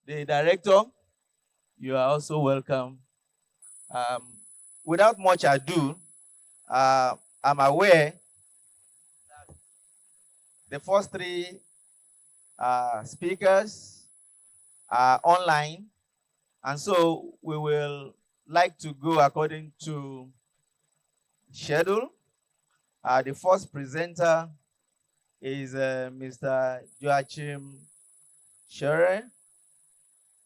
The director, you are also welcome. Without much ado, I'm aware that the first three speakers are online, and so we will like to go according to schedule. The first presenter is Mr. Joachim Schere,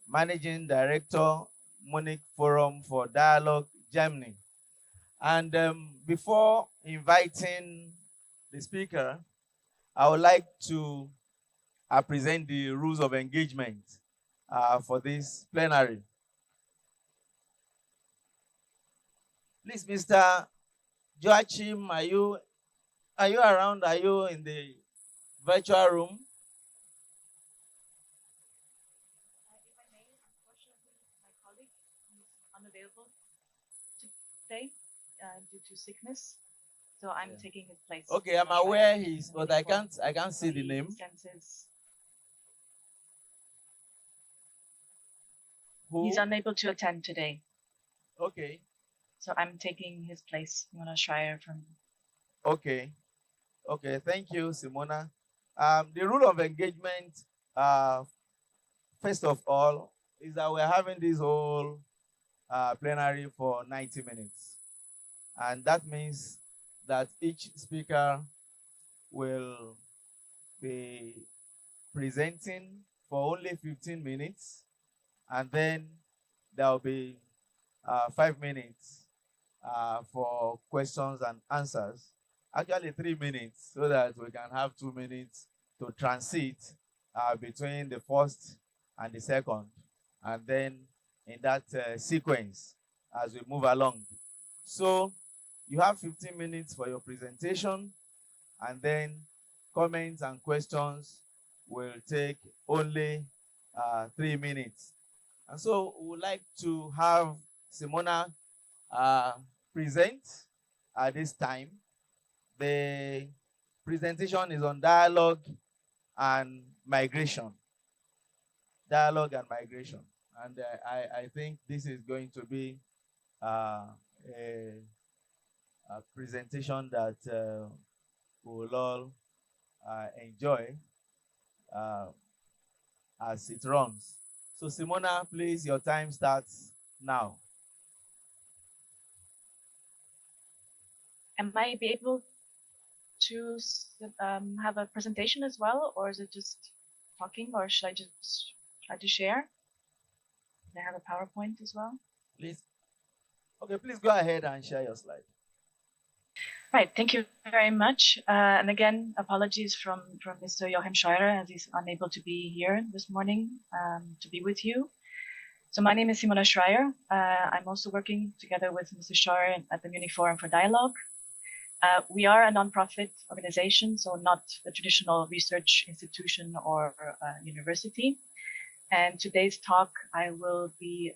Managing Director, Munich Forum for Dialogue, Germany. And before inviting the speaker, I would like to present the rules of engagement for this plenary. Please, Mr. Joachim, are you around? Are you in the virtual room? If I may, unfortunately, my colleague is unavailable today due to sickness, so I'm taking his place. Okay, I'm aware he's, but I can't see the name. He's unable to attend today. Okay. So I'm taking his place, Simona Schreier from. Okay. Okay, thank you, Simona. The rule of engagement, first of all, is that we're having this whole plenary for 90 minutes. And that means that each speaker will be presenting for only 15 minutes, and then there will be 5 minutes for questions and answers. Actually 3 minutes, so that we can have 2 minutes to transit between the first and the second, and then in that sequence as we move along. So you have 15 minutes for your presentation, and then comments and questions will take only 3 minutes. And so we would like to have Simona present at this time. The presentation is on dialogue and migration. Dialogue and migration. And I think this is going to be a presentation that we will all enjoy as it runs. So Simona, please, your time starts now. Am I be able to have a presentation as well, or is it just talking, or should I just try to share? Do I have a PowerPoint as well? Please. Okay, please go ahead and share your slide. Right, thank you very much. And again, apologies from Mr. Joachim Scheurer, as he's unable to be here this morning to be with you. So my name is Simona Schreier. I'm also working together with Mr. Scheurer at the Munich Forum for Dialogue. We are a nonprofit organization, so not a traditional research institution or university. And today's talk, I will be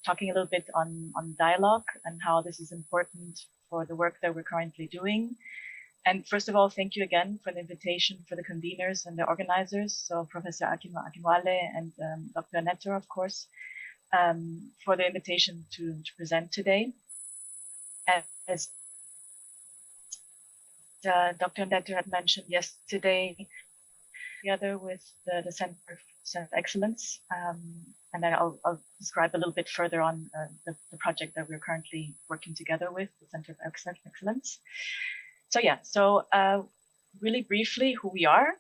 talking a little bit on dialogue and how this is important for the work that we're currently doing. And first of all, thank you again for the invitation for the conveners and the organizers. So Professor Akinwale and Dr. Netter, of course, for the invitation to present today. As Dr. Netter had mentioned yesterday, together with the Center of Excellence, and then I'll describe a little bit further on the project that we're currently working together with, the Center of Excellence. So yeah, so really briefly who we are.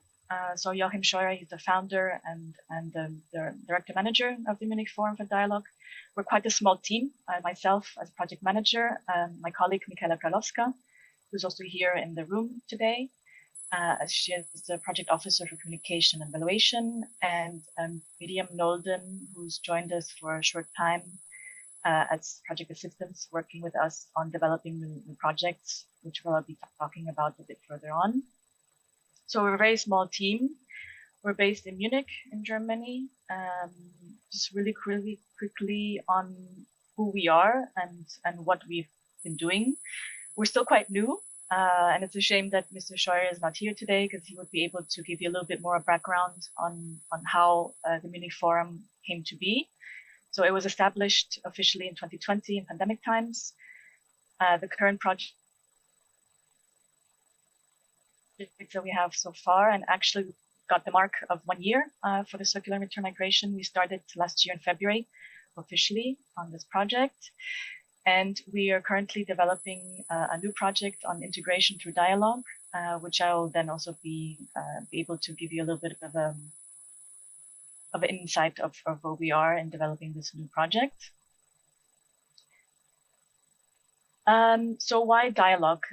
So Joachim Scheurer, he's the founder and the director manager of the Munich Forum for Dialogue. We're quite a small team. Myself as project manager, my colleague Michaela Kralowska, who's also here in the room today. She is the project officer for communication and evaluation, and Miriam Nolden, who's joined us for a short time as project assistants, working with us on developing new projects, which we'll be talking about a bit further on. So we're a very small team. We're based in Munich, in Germany. Just really quickly on who we are and what we've been doing. We're still quite new. And it's a shame that Mr. Scheuer is not here today because he would be able to give you a little bit more background on how the Munich Forum came to be. So it was established officially in 2020 in pandemic times. The current project that we have so far, and actually got the mark of 1 year for the circular midterm migration. We started last year in February officially on this project. And we are currently developing a new project on integration through dialogue, which I will then also be able to give you a little bit of an insight of where we are in developing this new project. So why dialogue?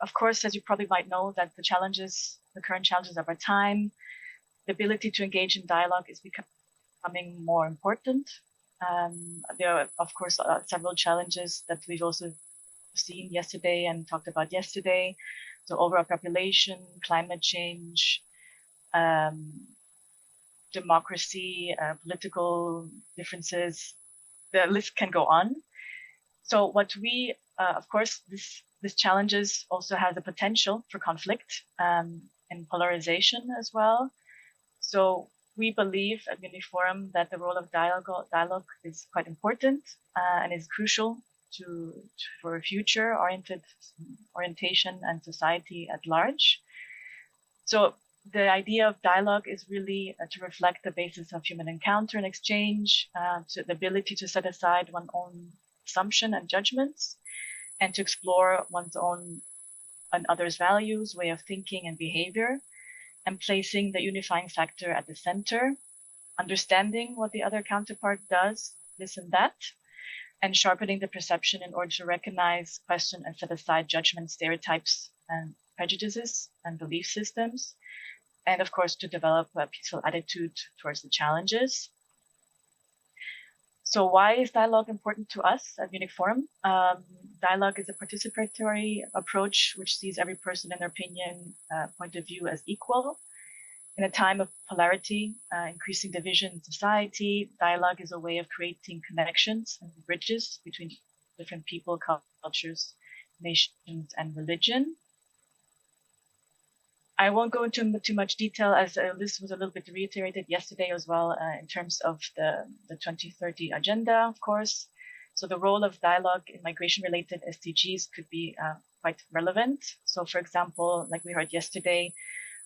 Of course, as you probably might know, that the current challenges of our time, the ability to engage in dialogue is becoming more important. There are, of course, several challenges that we've also seen yesterday and talked about yesterday. So overall population, climate change, democracy, political differences, the list can go on. So what we, of course, this challenges also has a potential for conflict and polarization as well. So we believe at Munich Forum that the role of dialogue is quite important and is crucial for a future orientation and society at large. So the idea of dialogue is really to reflect the basis of human encounter and exchange, to the ability to set aside one's own assumption and judgments, and to explore one's own and others' values, way of thinking and behavior, and placing the unifying factor at the center, understanding what the other counterpart does, this and that, and sharpening the perception in order to recognize, question, and set aside judgment, stereotypes, and prejudices and belief systems, and of course to develop a peaceful attitude towards the challenges. So why is dialogue important to us at Munich Forum? Dialogue is a participatory approach which sees every person and their opinion, point of view as equal. In a time of polarity, increasing division in society, dialogue is a way of creating connections and bridges between different people, cultures, nations, and religion. I won't go into too much detail as this was a little bit reiterated yesterday as well in terms of the 2030 agenda, of course. So the role of dialogue in migration-related SDGs could be quite relevant. So for example, like we heard yesterday,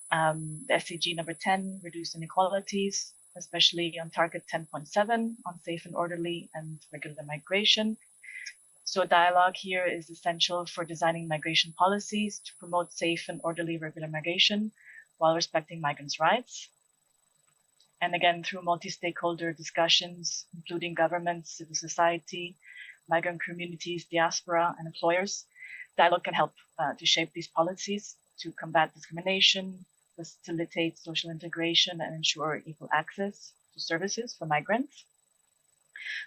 the SDG number 10, reduce inequalities, especially on target 10.7 on safe and orderly and regular migration. So dialogue here is essential for designing migration policies to promote safe and orderly regular migration while respecting migrants' rights. And again, through multi-stakeholder discussions, including governments, civil society, migrant communities, diaspora, and employers, dialogue can help to shape these policies to combat discrimination, facilitate social integration, and ensure equal access to services for migrants.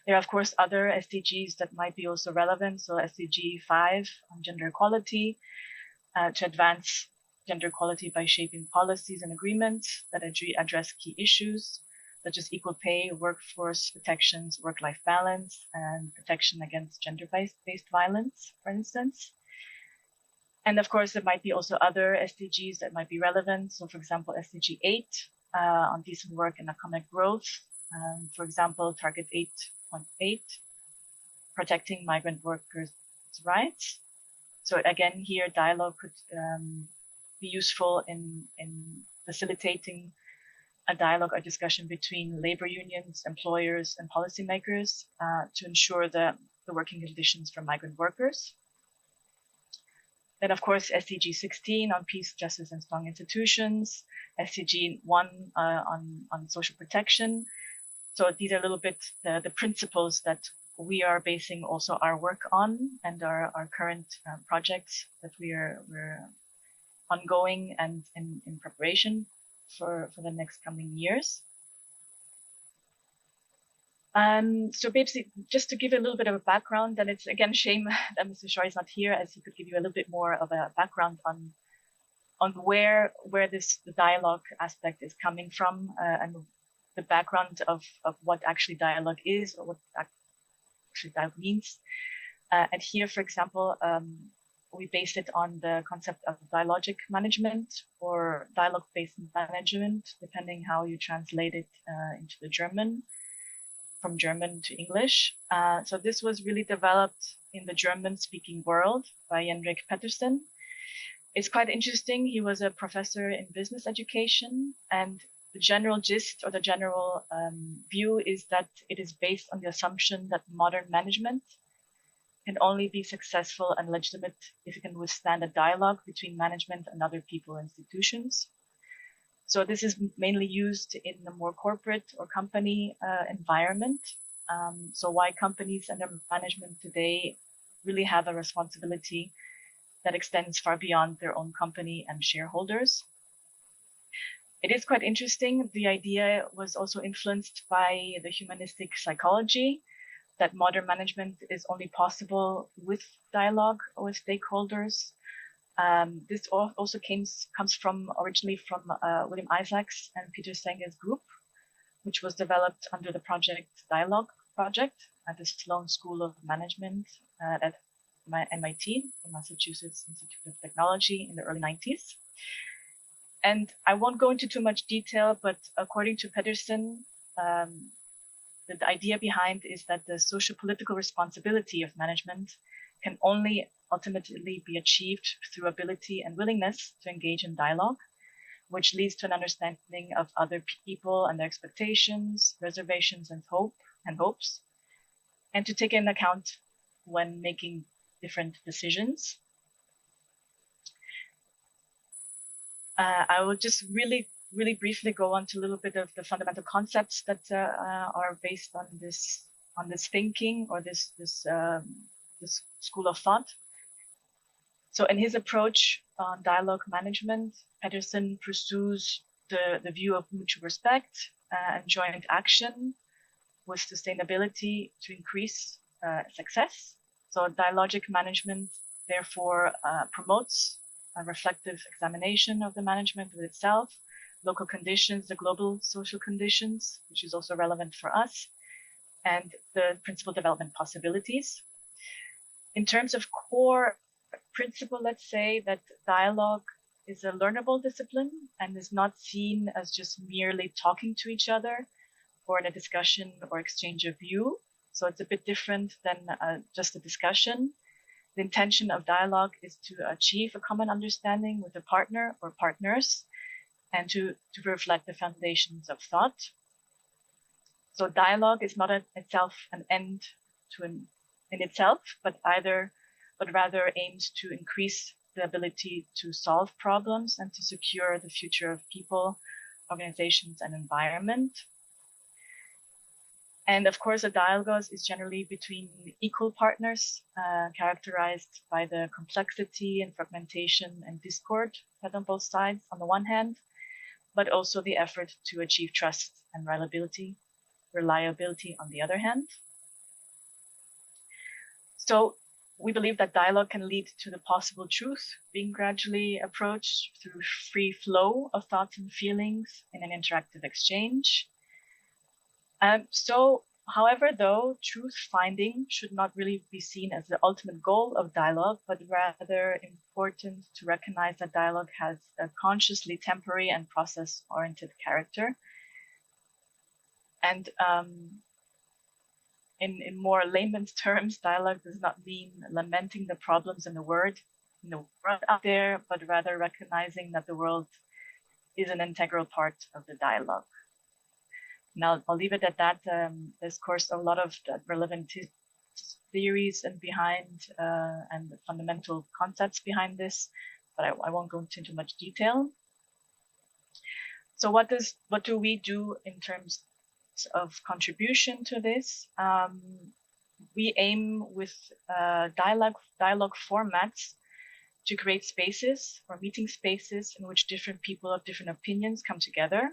There are, of course, other SDGs that might be also relevant. So SDG 5 on gender equality, to advance gender equality by shaping policies and agreements that address key issues, such as equal pay, workforce protections, work-life balance, and protection against gender-based violence, for instance. And of course, there might be also other SDGs that might be relevant. So for example, SDG 8 on decent work and economic growth. For example, target 8.8, protecting migrant workers' rights. So again, here dialogue could be useful in facilitating a dialogue or discussion between labor unions, employers, and policymakers to ensure the working conditions for migrant workers. Then, of course, SDG 16 on peace, justice, and strong institutions, SDG 1 on social protection. So these are a little bit the principles that we are basing also our work on, and our current projects that we're ongoing and in preparation for the next coming years. So basically, just to give you a little bit of a background, and it's again a shame that Mr. Scheuer is not here, as he could give you a little bit more of a background on where the dialogue aspect is coming from, and the background of what actually dialogue is, or what actually dialogue means. And here, for example, we based it on the concept of dialogic management or dialogue-based management, depending how you translate it into the German, from German to English. So this was really developed in the German-speaking world by Henrik Petersen. It's quite interesting. He was a professor in business education, and the general gist or the general view is that it is based on the assumption that modern management can only be successful and legitimate if it can withstand a dialogue between management and other people and institutions. So this is mainly used in the more corporate or company environment. So why companies and their management today really have a responsibility that extends far beyond their own company and shareholders. It is quite interesting. The idea was also influenced by the humanistic psychology, that modern management is only possible with dialogue with stakeholders. This also comes from originally from William Isaacs and Peter Senge's group, which was developed under the project Dialogue Project at the Sloan School of Management at MIT, the Massachusetts Institute of Technology, in the early 90s. And I won't go into too much detail, but according to Petersen, the idea behind is that the socio-political responsibility of management can only ultimately be achieved through ability and willingness to engage in dialogue, which leads to an understanding of other people and their expectations, reservations, and hopes, and to take into account when making different decisions. I will just really briefly go on to a little bit of the fundamental concepts that are based on this thinking or this school of thought. So in his approach on dialogue management, Petersen pursues the view of mutual respect and joint action with sustainability to increase success. So dialogic management therefore promotes a reflective examination of the management with itself, local conditions, the global social conditions, which is also relevant for us, and the principal development possibilities. In terms of core principle, let's say that dialogue is a learnable discipline and is not seen as just merely talking to each other or in a discussion or exchange of view. So it's a bit different than just a discussion. The intention of dialogue is to achieve a common understanding with a partner or partners and to reflect the foundations of thought. So dialogue is not itself an end in itself, but rather aims to increase the ability to solve problems and to secure the future of people, organizations, and environment. And of course, a dialogue is generally between equal partners, characterized by the complexity and fragmentation and discord that on both sides on the one hand, but also the effort to achieve trust and reliability on the other hand. So we believe that dialogue can lead to the possible truth being gradually approached through free flow of thoughts and feelings in an interactive exchange. However, though, truth finding should not really be seen as the ultimate goal of dialogue, but rather important to recognize that dialogue has a consciously temporary and process-oriented character. And in more layman's terms, dialogue does not mean lamenting the problems in the world out there, but rather recognizing that the world is an integral part of the dialogue. Now, I'll leave it at that. There's, of course, a lot of relevant theories and and the fundamental concepts behind this, but I won't go into too much detail. So what do we do in terms of contribution to this? We aim with dialogue formats to create spaces or meeting spaces in which different people of different opinions come together.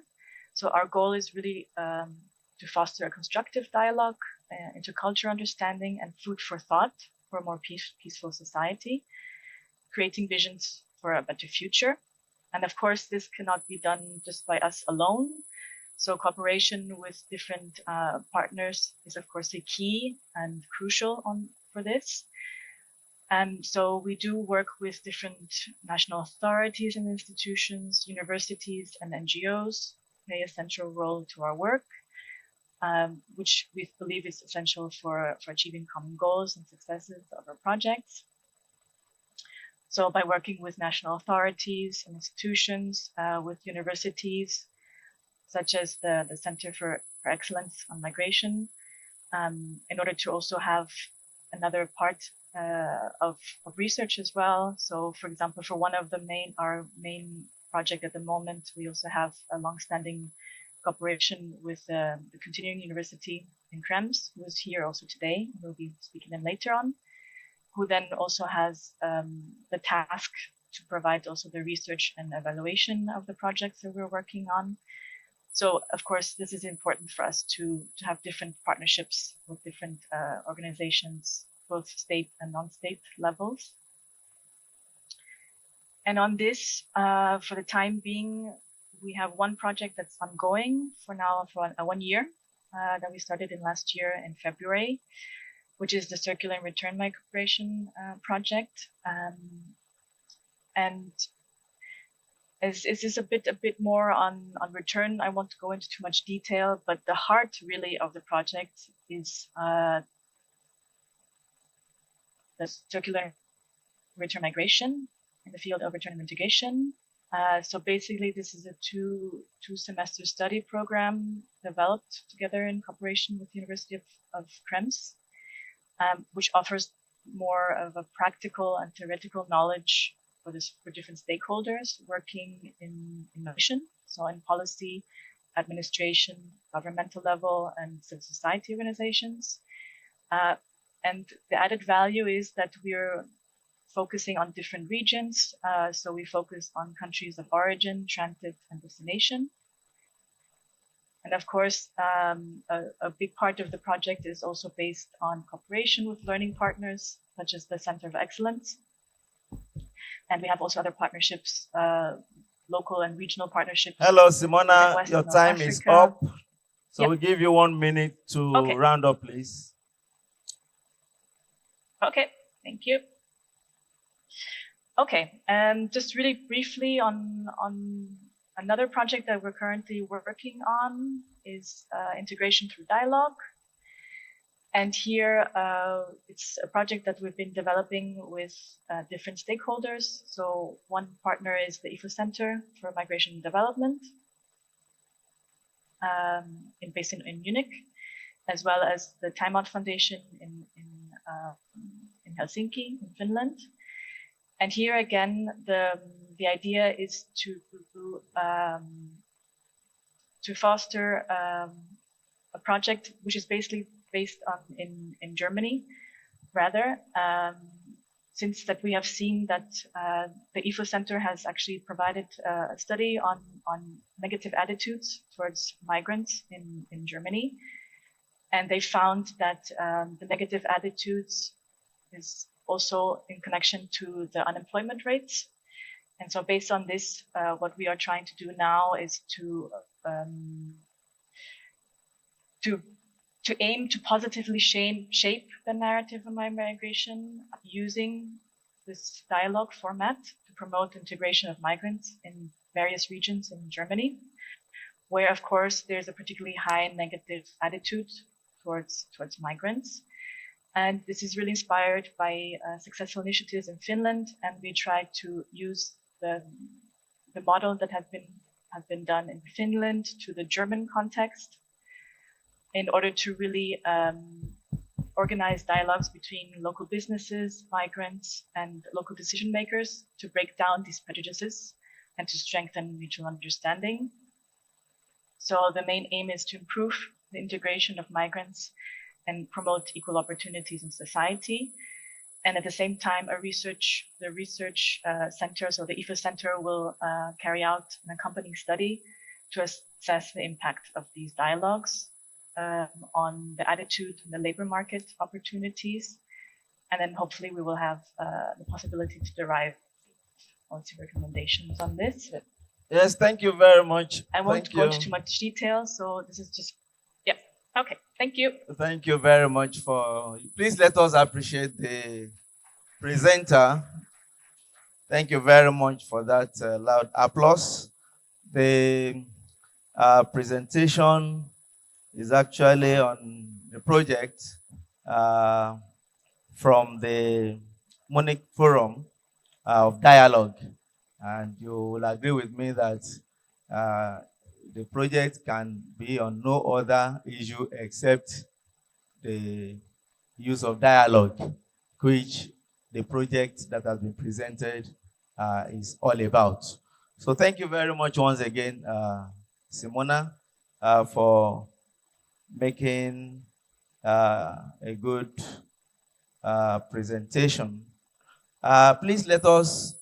So our goal is really to foster a constructive dialogue, intercultural understanding, and food for thought for a more peaceful society, creating visions for a better future. And of course, this cannot be done just by us alone. So cooperation with different partners is, of course, a key and crucial for this. So we do work with different national authorities and institutions, universities and NGOs, play a central role to our work, which we believe is essential for achieving common goals and successes of our projects. So by working with national authorities and institutions, with universities, such as the Center for Excellence on Migration, in order to also have another part of research as well. So for example, for one of our main project at the moment, we also have a long-standing cooperation with the continuing university in Krems, who is here also today. We'll be speaking to them later on, who then also has the task to provide also the research and evaluation of the projects that we're working on. So of course, this is important for us to have different partnerships with different organizations, both state and non-state levels. And on this, for the time being, we have one project that's ongoing for now for 1 year that we started in last year in February, which is the Circular and Return Migration project. And is this a bit more on return? I won't go into too much detail, but the heart really of the project is the circular return migration in the field of return and mitigation. So basically, this is a two semester study program developed together in cooperation with the University of Krems, which offers more of a practical and theoretical knowledge for different stakeholders working in innovation, so in policy, administration, governmental level, and civil society organizations. And the added value is that we're focusing on different regions. So we focus on countries of origin, transit, and destination. And of course, a big part of the project is also based on cooperation with learning partners, such as the Center of Excellence. And we have also other partnerships, local and regional partnerships. Hello, Simona, your time is up. So yep. we give you 1 minute to round up, please. Okay, thank you. Okay, and just really briefly on another project that we're currently working on is integration through dialogue. And here, it's a project that we've been developing with different stakeholders. So one partner is the IFO Center for Migration and Development, based in Munich, as well as the Time Out Foundation in Helsinki, in Finland. And here again, the idea is to foster a project which is basically based on in Germany, rather, since that we have seen that the IFO Center has actually provided a study on negative attitudes towards migrants in Germany, and they found that the negative attitudes is also in connection to the unemployment rates. And so based on this, what we are trying to do now is to aim to positively shape the narrative of migration using this dialogue format to promote integration of migrants in various regions in Germany, where of course there's a particularly high negative attitude towards migrants. And this is really inspired by successful initiatives in Finland, and we try to use the model that have been done in Finland to the German context, in order to really organize dialogues between local businesses, migrants, and local decision makers to break down these prejudices and to strengthen mutual understanding. So the main aim is to improve the integration of migrants and promote equal opportunities in society. And at the same time, the research center, so the IFO Center, will carry out an accompanying study to assess the impact of these dialogues on the attitude and the labor market opportunities. And then hopefully we will have the possibility to derive policy recommendations on this. Yes, thank you very much. I won't go into too much detail, so this is just, yeah. Okay, thank you. Thank you very much please let us appreciate presenter. Thank you very much for that loud applause. The presentation is actually on the project from the Munich Forum of Dialogue. And you will agree with me that the project can be on no other issue except the use of dialogue, which the project that has been presented is all about. So thank you very much once again, Simona, for making a good presentation. Please let us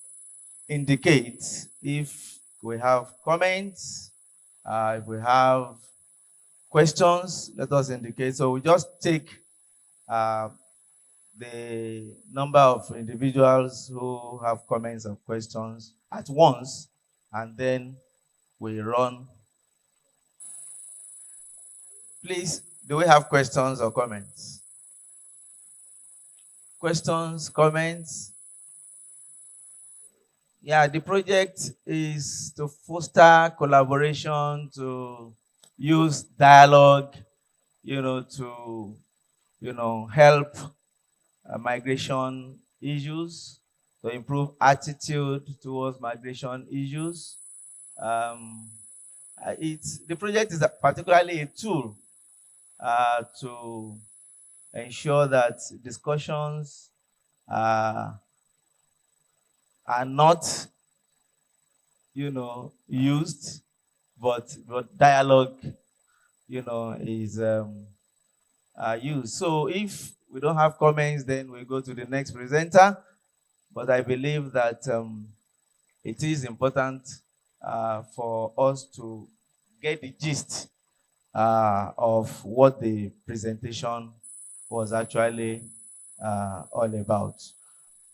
indicate if we have comments, if we have questions, let us indicate. So we just take the number of individuals who have comments and questions at once, and then we run. Please, do we have questions or comments? Questions, comments? Yeah, the project is to foster collaboration, to use dialogue, to help migration issues, to improve attitude towards migration issues. The project is particularly a tool to ensure that discussions are not, used, but dialogue, is used. So if we don't have comments, then we go to the next presenter. But I believe that it is important for us to get the gist of what the presentation was actually all about.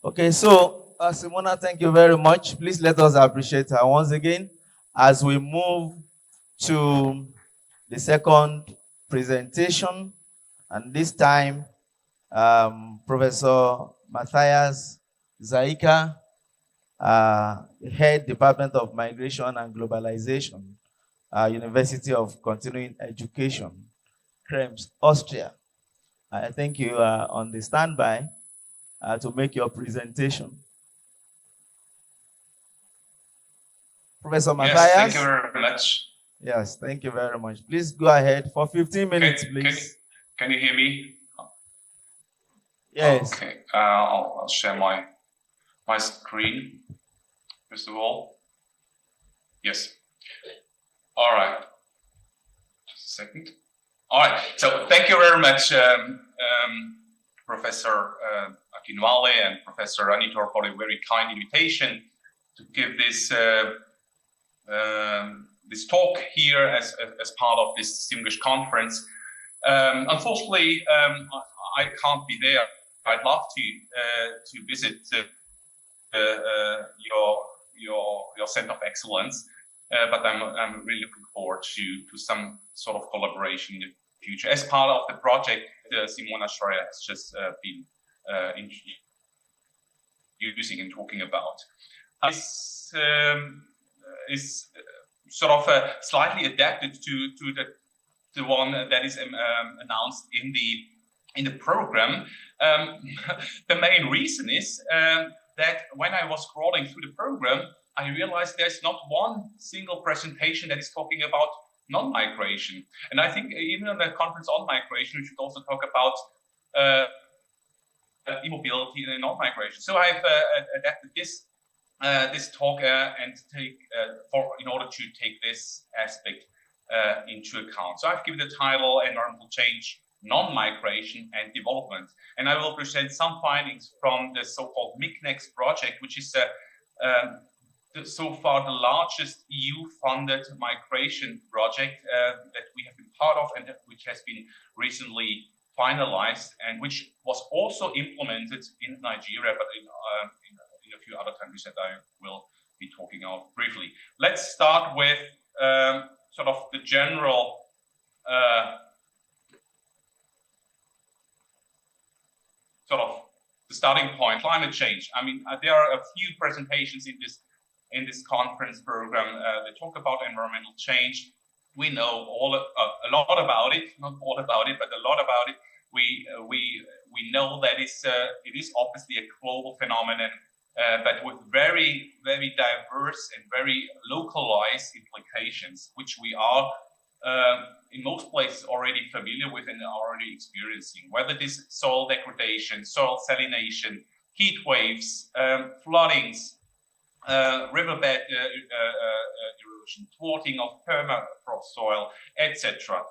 Okay, so Simona, thank you very much. Please let us appreciate her once again as we move to the second presentation. And this time, Professor Matthias Zaika, Head Department of Migration and Globalization, University of Continuing Education, Krems, Austria. I think you are on the standby to make your presentation. Professor Matthias. Yes, thank you very much. Yes, thank you very much. Please go ahead for 15 minutes, please. Can you hear me? Yes. Okay, I'll share my screen, first of all. Yes. All right. Just a second. All right. So thank you very much, Professor Akinwale and Professor Anitor, for the very kind invitation to give this this talk here as part of this CEMGS conference. Unfortunately, I can't be there. I'd love to visit your Center of Excellence, but I'm really looking forward to some sort of collaboration in the future as part of the project Simona Schreier has just been using and talking about. This is sort of slightly adapted to the one that is announced in the program. The main reason is that when I was scrolling through the program, I realized there's not one single presentation that is talking about non-migration. And I think even on the conference on migration, we should also talk about e-mobility and non-migration. So I've adapted this talk and in order to take this aspect into account. So I've given the title Environmental Change, Non-Migration and Development. And I will present some findings from the so-called MICNEX project, which is so far the largest EU-funded migration project that we have been part of, and which has been recently finalized, and which was also implemented in Nigeria, but in a few other countries that I will be talking about briefly. Let's start with sort of the general starting point, climate change. I mean, there are a few presentations in this conference program that talk about environmental change. We know a lot about it, not all about it, but a lot about it. We know that it is obviously a global phenomenon, but with very, very diverse and very localized implications, which we are in most places already familiar with and already experiencing, whether it is soil degradation, soil salination, heat waves, floodings, riverbed erosion, thwarting of permafrost soil, etc.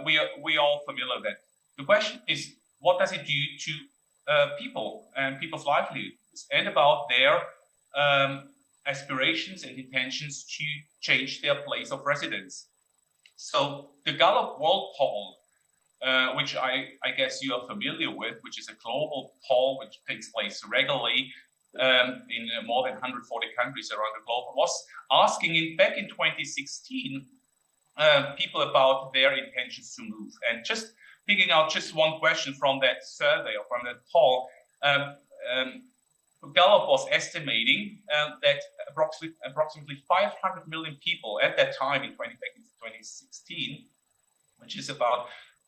We are all familiar with that. The question is, what does it do to people and people's livelihoods, and about their aspirations and intentions to change their place of residence? So the Gallup World Poll, which I guess you are familiar with, which is a global poll which takes place regularly in more than 140 countries around the globe, was asking back in 2016 people about their intentions to move. And just picking out just one question from that survey or from that poll, Gallup was estimating that approximately 500 million people at that time in 2016, which is about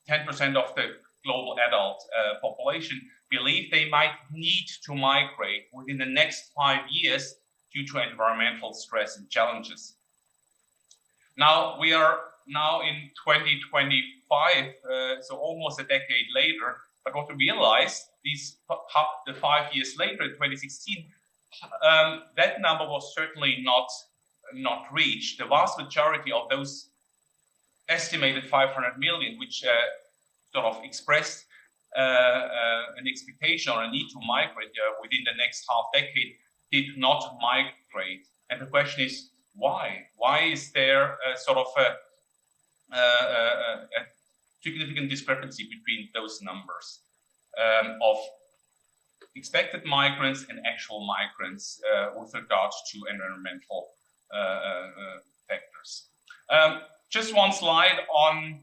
10% of the global adult population, believe they might need to migrate within the next 5 years due to environmental stress and challenges. Now we are in 2025, so almost a decade later. But what we realized, the 5 years later, in 2016, that number was certainly not reached. The vast majority of those estimated 500 million, which sort of expressed an expectation or a need to migrate within the next half decade, did not migrate. And the question is, why? Why is there a sort of a significant discrepancy between those numbers of expected migrants and actual migrants with regards to environmental factors? Just one slide on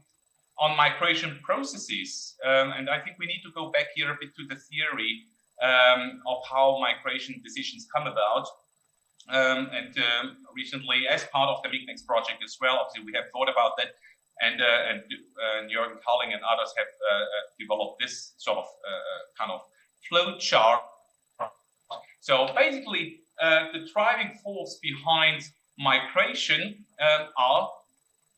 migration processes, and I think we need to go back here a bit to the theory of how migration decisions come about. And recently, as part of the CEMGS project as well, obviously we have thought about that, and Jürgen Kalling and others have developed this sort of kind of flow chart. So basically, the driving force behind migration are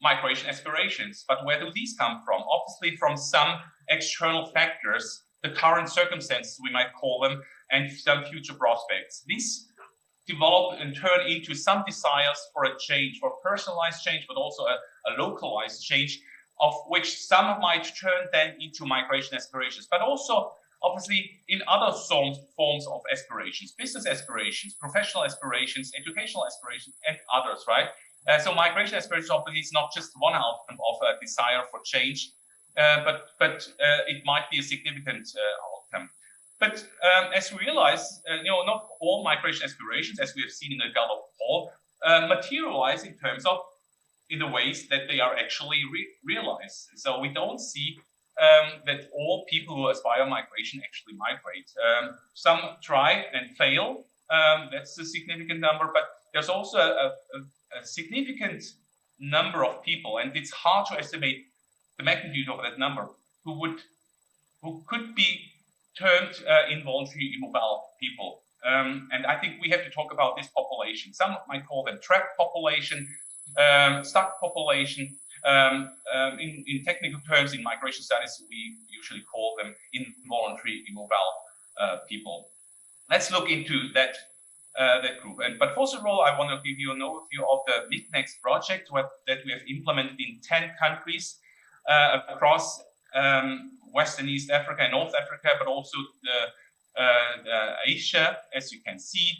migration aspirations. But where do these come from? Obviously from some external factors, the current circumstances, we might call them, and some future prospects. These develop and turn into some desires for a change, for personalized change, but also a localized change, of which some might turn then into migration aspirations, but also obviously in other forms of aspirations, business aspirations, professional aspirations, educational aspirations, and others, right? So migration aspirations obviously is not just one outcome of a desire for change, but it might be a significant outcome. But as we realize, not all migration aspirations, as we have seen in the Gallup poll, materialize in the ways that they are actually realized. So we don't see that all people who aspire migration actually migrate. Some try and fail. That's a significant number, but there's also a significant number of people, and it's hard to estimate the magnitude of that number, who could be termed involuntary immobile people. And I think we have to talk about this population. Some might call them trapped population, stuck population. In technical terms, in migration studies, we usually call them involuntary immobile people. Let's look into that group. But first of all, I want to give you an overview of the CEMGS project that we have implemented in 10 countries across Western East Africa and North Africa, but also Asia, as you can see,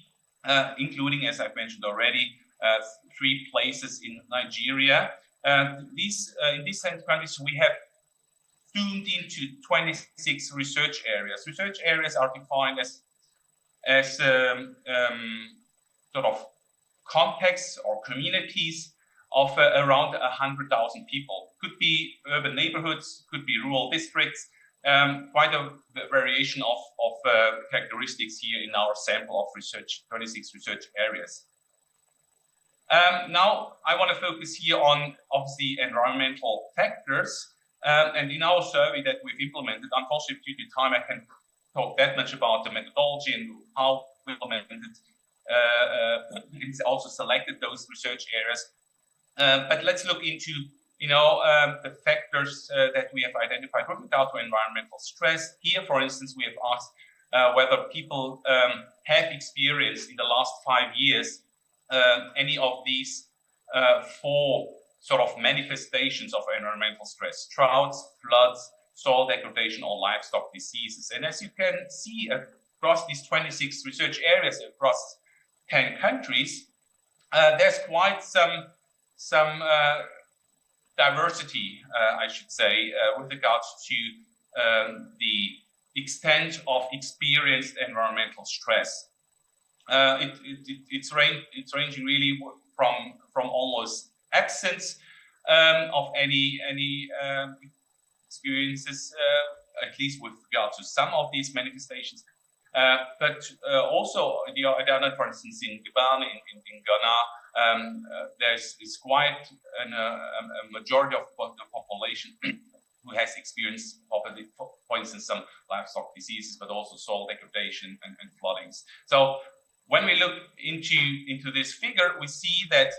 including, as I've mentioned already, 3 places in Nigeria. In these 10 countries, we have zoomed into 26 research areas. Research areas are defined as sort of contexts or communities of around 100,000 people. Could be urban neighborhoods, could be rural districts, quite a variation of characteristics here in our sample of 26 research areas. Now, I want to focus here on, obviously, environmental factors. And in our survey that we've implemented, unfortunately, due to time, I can't talk that much about the methodology and how we implemented it's also selected those research areas. But let's look into, the factors that we have identified with regard to environmental stress. Here, for instance, we have asked whether people have experienced in the last 5 years any of these 4 sort of manifestations of environmental stress: droughts, floods, soil degradation, or livestock diseases. And as you can see across these 26 research areas across 10 countries, there's quite some diversity, I should say, with regards to the extent of experienced environmental stress. It's ranging really from almost absence of any experiences, at least with regard to some of these manifestations. But also, for instance, in Gabon, in Ghana, there's quite a majority of the population who has experienced, for instance, some livestock diseases, but also soil degradation and floodings. So when we look into this figure, we see that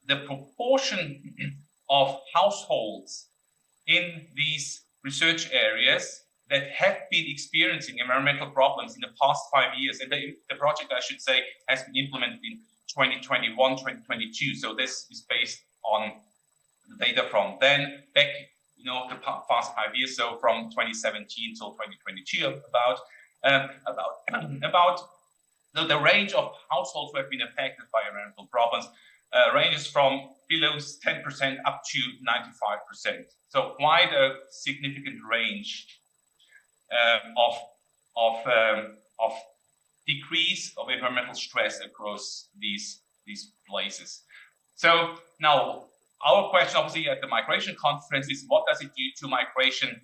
the proportion of households in these research areas that have been experiencing environmental problems in the past 5 years, and the project, I should say, has been implemented in 2021, 2022. So this is based on the data from then, back, the past 5 years, so from 2017 till 2022, about the range of households who have been affected by environmental problems ranges from below 10% up to 95%. So quite a significant range of decrease of environmental stress across these places. So now our question, obviously, at the migration conference is, what does it do to migration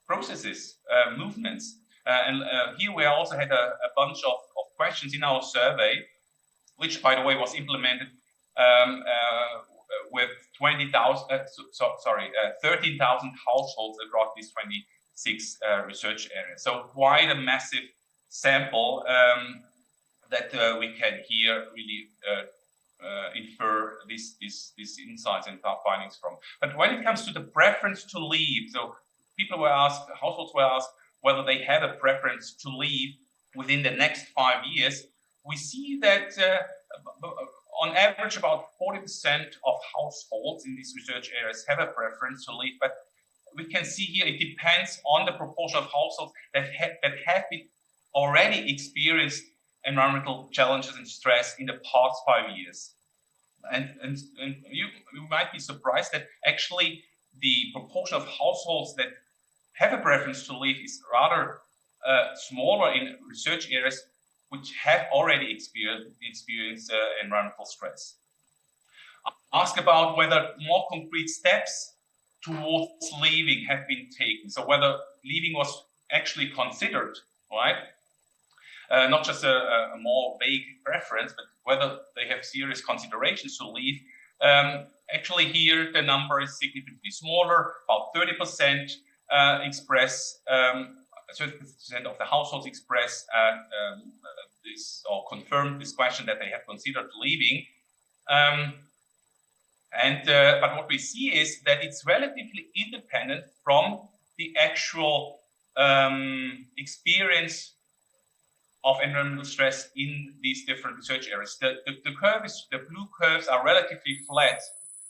processes, movements? And here we also had a bunch of questions in our survey, which, by the way, was implemented with 13,000 households across these 26 research areas. So quite a massive sample that we can here really infer these insights and findings from. But when it comes to the preference to leave, so households were asked whether they have a preference to leave within the next 5 years, we see that on average about 40% of households in these research areas have a preference to leave, but we can see here it depends on the proportion of households that have been already experienced environmental challenges and stress in the past 5 years. And you might be surprised that actually the proportion of households that have a preference to leave is rather smaller in research areas which have already experienced environmental stress. Ask about whether more concrete steps towards leaving have been taken. So whether leaving was actually considered, right? Not just a more vague preference, but whether they have serious considerations to leave. Actually, here the number is significantly smaller. About 30% express, 30% of the households express this or confirmed this question that they have considered leaving. But what we see is that it's relatively independent from the actual experience of environmental stress in these different research areas. The blue curves are relatively flat,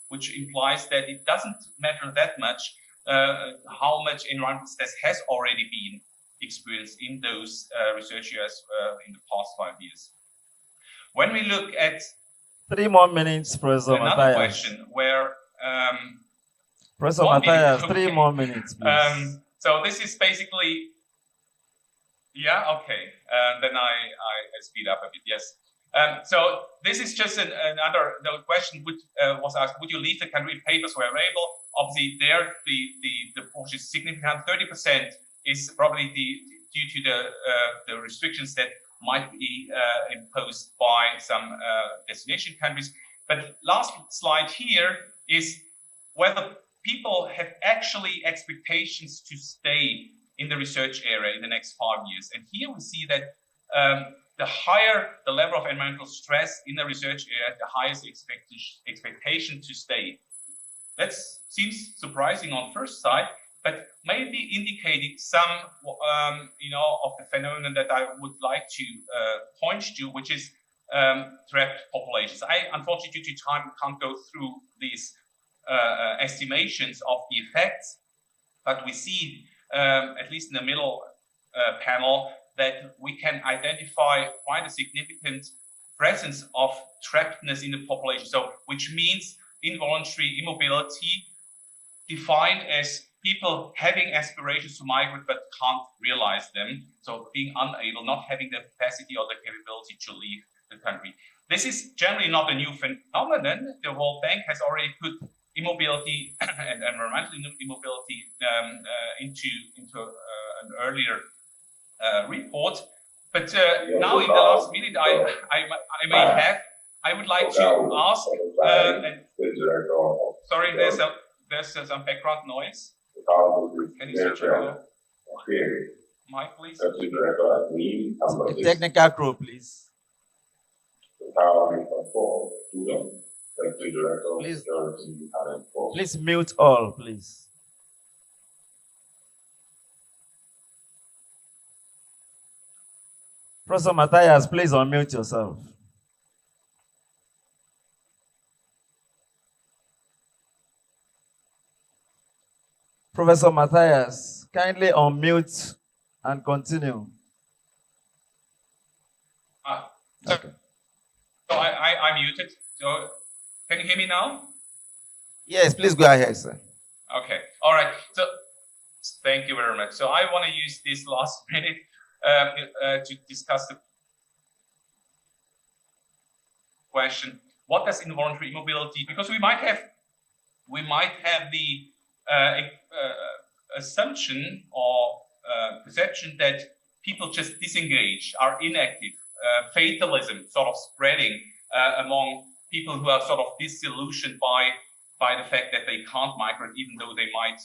which implies that it doesn't matter that much how much environmental stress has already been experienced in those research areas in the past 5 years. When we look at 3 more minutes, Professor another Matthias. question where Professor Matthias, 3 more minutes, please. So this is basically, okay. Then I speed up a bit. Yes. So this is just another question which was asked: would you leave the country if papers were available? Obviously, there the which is significant. 30% is probably due to the restrictions that might be imposed by some destination countries. But last slide here is whether people have actually expectations to stay in the research area in the next 5 years. And here we see that the higher the level of environmental stress in the research area, the highest expectation to stay. That seems surprising on first sight, but maybe indicating some, of the phenomenon that I would like to point to, which is trapped populations. I, unfortunately, due to time, can't go through these estimations of the effects, but we see, at least in the middle panel, that we can identify quite a significant presence of trappedness in the population. So, which means involuntary immobility, defined as people having aspirations to migrate but can't realize them. So being unable, not having the capacity or the capability to leave the country. This is generally not a new phenomenon. The World Bank has already put immobility and environmental immobility into an earlier report. But now in the last minute, I would like to ask, sorry, there's some background noise. Can you switch your mic, please? Technical crew, please. Please mute all, please. Professor Matthias, please unmute yourself. Professor Matthias, kindly unmute and continue. Okay. So I'm muted. So can you hear me now? Yes, please go ahead, sir. Okay. All right. So thank you very much. So I want to use this last minute to discuss the question: what does involuntary immobility? Because we might have the assumption or perception that people just disengage, are inactive, fatalism sort of spreading among people who are sort of disillusioned by the fact that they can't migrate, even though they might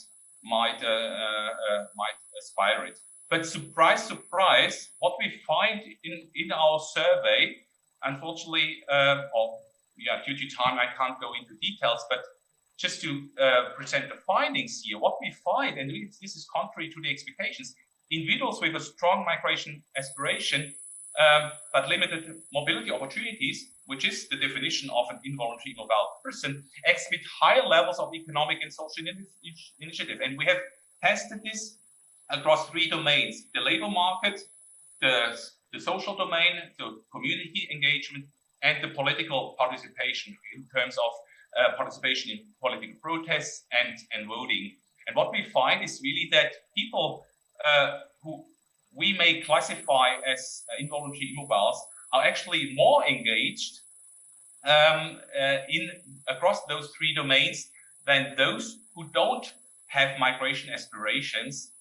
aspire it. But surprise, surprise, what we find in our survey, unfortunately, due to time, I can't go into details, but just to present the findings here, what we find, and this is contrary to the expectations, individuals with a strong migration aspiration, but limited mobility opportunities, which is the definition of an involuntary immobile person, exhibit higher levels of economic and social initiative. And we have tested this across 3 domains: the labor market, the social domain, the community engagement, and the political participation in terms of participation in political protests and voting. And what we find is really that people who we may classify as involuntary immobiles are actually more engaged across those 3 domains than those who don't have migration aspirations,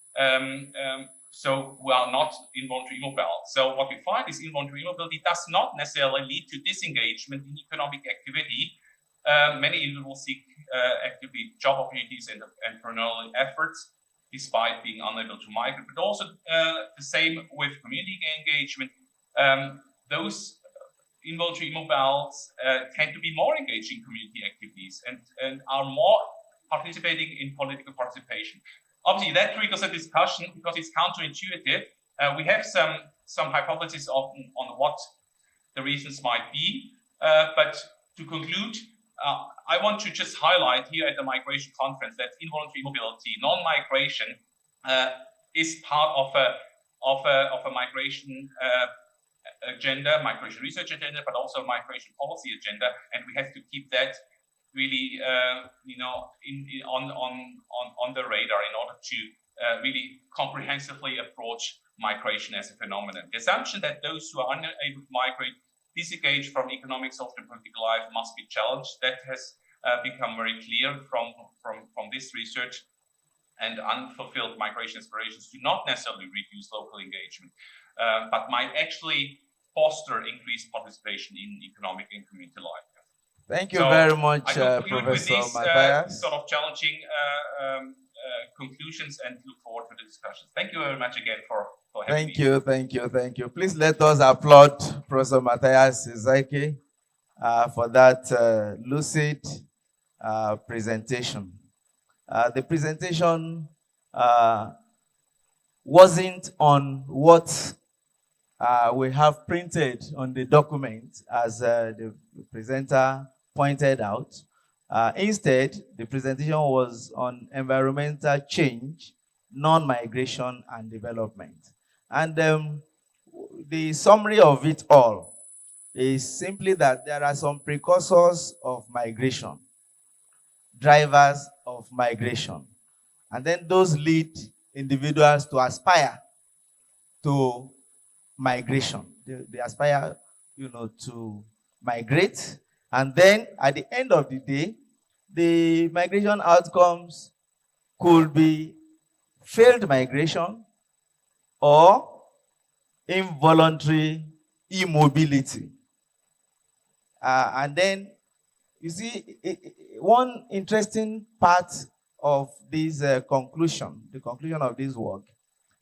so who are not involuntary immobile. So what we find is involuntary immobility does not necessarily lead to disengagement in economic activity. Many individuals seek actively job opportunities and entrepreneurial efforts despite being unable to migrate, but also the same with community engagement. Those involuntary immobiles tend to be more engaged in community activities and are more participating in political participation. Obviously, that triggers a discussion because it's counterintuitive. We have some hypotheses on what the reasons might be, but to conclude, I want to just highlight here at the migration conference that involuntary mobility, non-migration, is part of a migration agenda, migration research agenda, but also migration policy agenda, and we have to keep that really, on the radar in order to really comprehensively approach migration as a phenomenon. The assumption that those who are unable to migrate disengage from economic, social, and political life must be challenged. That has become very clear from this research. and unfulfilled migration aspirations do not necessarily reduce local engagement, but might actually foster increased participation in economic and community life. Thank you very much, I conclude with Professor these Matthias. sort of challenging conclusions and look forward to the discussions. Thank you very much again for having me. Thank you. Please let us applaud Professor Matthias Izaki for that lucid presentation. The presentation wasn't on what we have printed on the document, as the presenter pointed out. Instead, the presentation was on environmental change, non-migration, and development. And the summary of it all is simply that there are some precursors of migration, drivers of migration, and then those lead individuals to aspire to migration. They aspire, to migrate, and then at the end of the day, the migration outcomes could be failed migration or involuntary immobility. And then, you see, one interesting part of this conclusion, the conclusion of this work,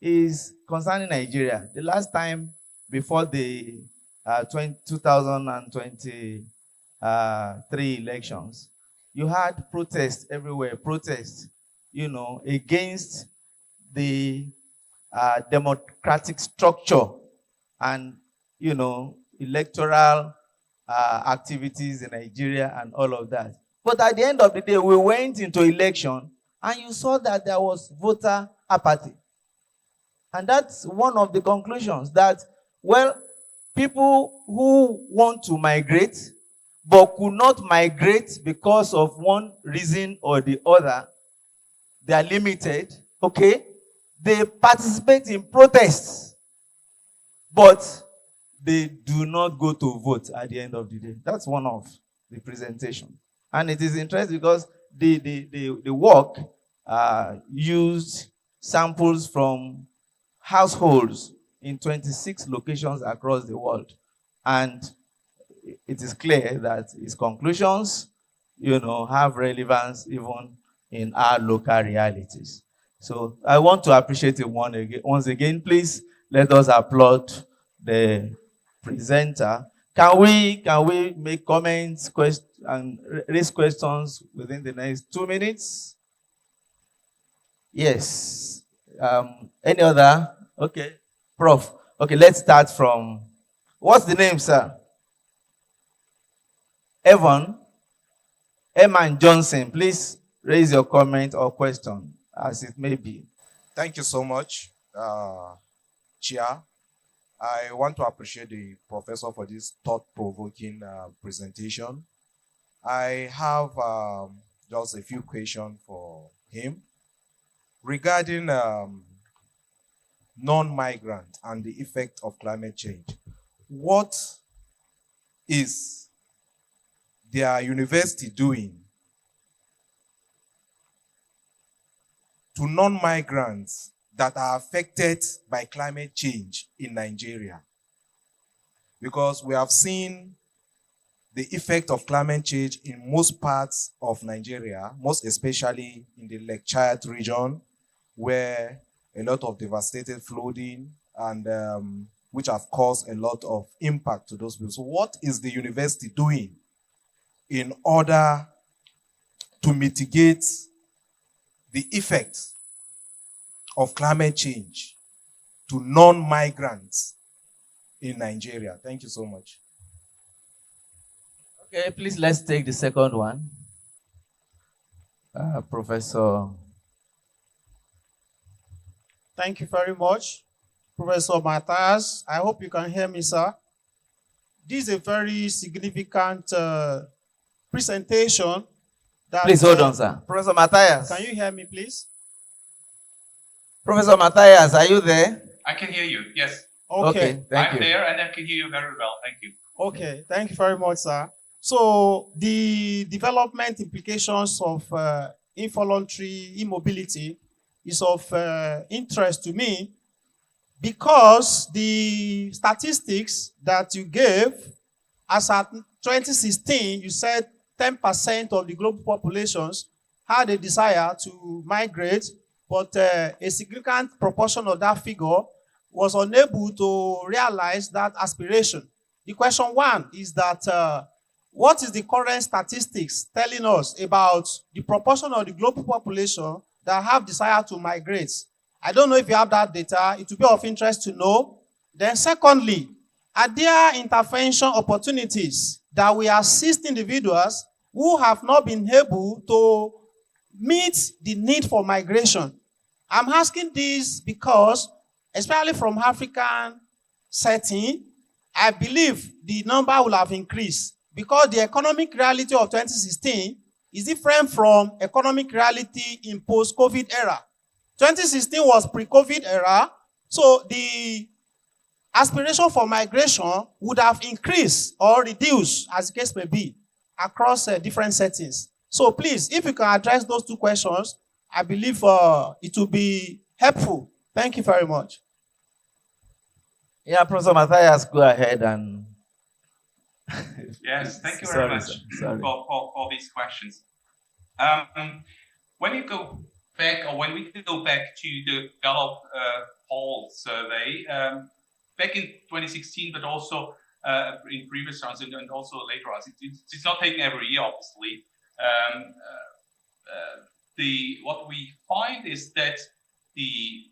is concerning Nigeria. The last time before the 2023 elections, you had protests everywhere, protests, against the democratic structure and, electoral activities in Nigeria and all of that. But at the end of the day, we went into election and you saw that there was voter apathy. And that's one of the conclusions, that, well, people who want to migrate but could not migrate because of one reason or the other, they are limited, okay? They participate in protests, but they do not go to vote at the end of the day. That's one of the presentation. And it is interesting because the work used samples from households in 26 locations across the world. And it is clear that its conclusions, have relevance even in our local realities. So I want to appreciate it once again. Please let us applaud the presenter. Can we make comments, and raise questions within the next 2 minutes? Yes. Any other? Okay. Prof. Okay, let's start from, what's the name, sir? Evan Johnson. Please raise your comment or question, as it may be. Thank you so much, Chair. I want to appreciate the professor for this thought-provoking presentation. I have just a few questions for him regarding non-migrant and the effect of climate change. What is their university doing to non-migrants that are affected by climate change in Nigeria? Because we have seen the effect of climate change in most parts of Nigeria, most especially in the Lake Chad region, where a lot of devastated flooding and which have caused a lot of impact to those people. So what is the university doing in order to mitigate the effects of climate change to non-migrants in Nigeria? Thank you so much. Okay, please let's take the second one. Professor. Thank you very much, Professor Matthias. I hope you can hear me, sir. This is a very significant presentation. Please hold on, sir. Professor Matthias. Can you hear me, please? Professor Matthias, are you there? I can hear you, yes. Okay, thank you. I'm there and I can hear you very well, thank you. Okay, thank you very much, sir. So the development implications of involuntary immobility is of interest to me because the statistics that you gave, as at 2016, you said 10% of the global populations had a desire to migrate, but a significant proportion of that figure was unable to realize that aspiration. The question one is that what is the current statistics telling us about the proportion of the global population that have desire to migrate? I don't know if you have that data. It would be of interest to know. Then secondly, are there intervention opportunities that will assist individuals who have not been able to meet the need for migration? I'm asking this because, especially from African setting, I believe the number will have increased because the economic reality of 2016 is different from economic reality in post-COVID era. 2016 was pre-COVID era, so the aspiration for migration would have increased or reduced, as the case may be, across different settings. So please, if you can address those two questions, I believe it will be helpful. Thank you very much. Yeah, Professor Matthias, go ahead and... Yes, thank you very much for these questions. When you go back, or when we go back to the Gallup poll survey, back in 2016, but also in previous rounds and also later rounds, it's not taken every year, obviously. What we find is that the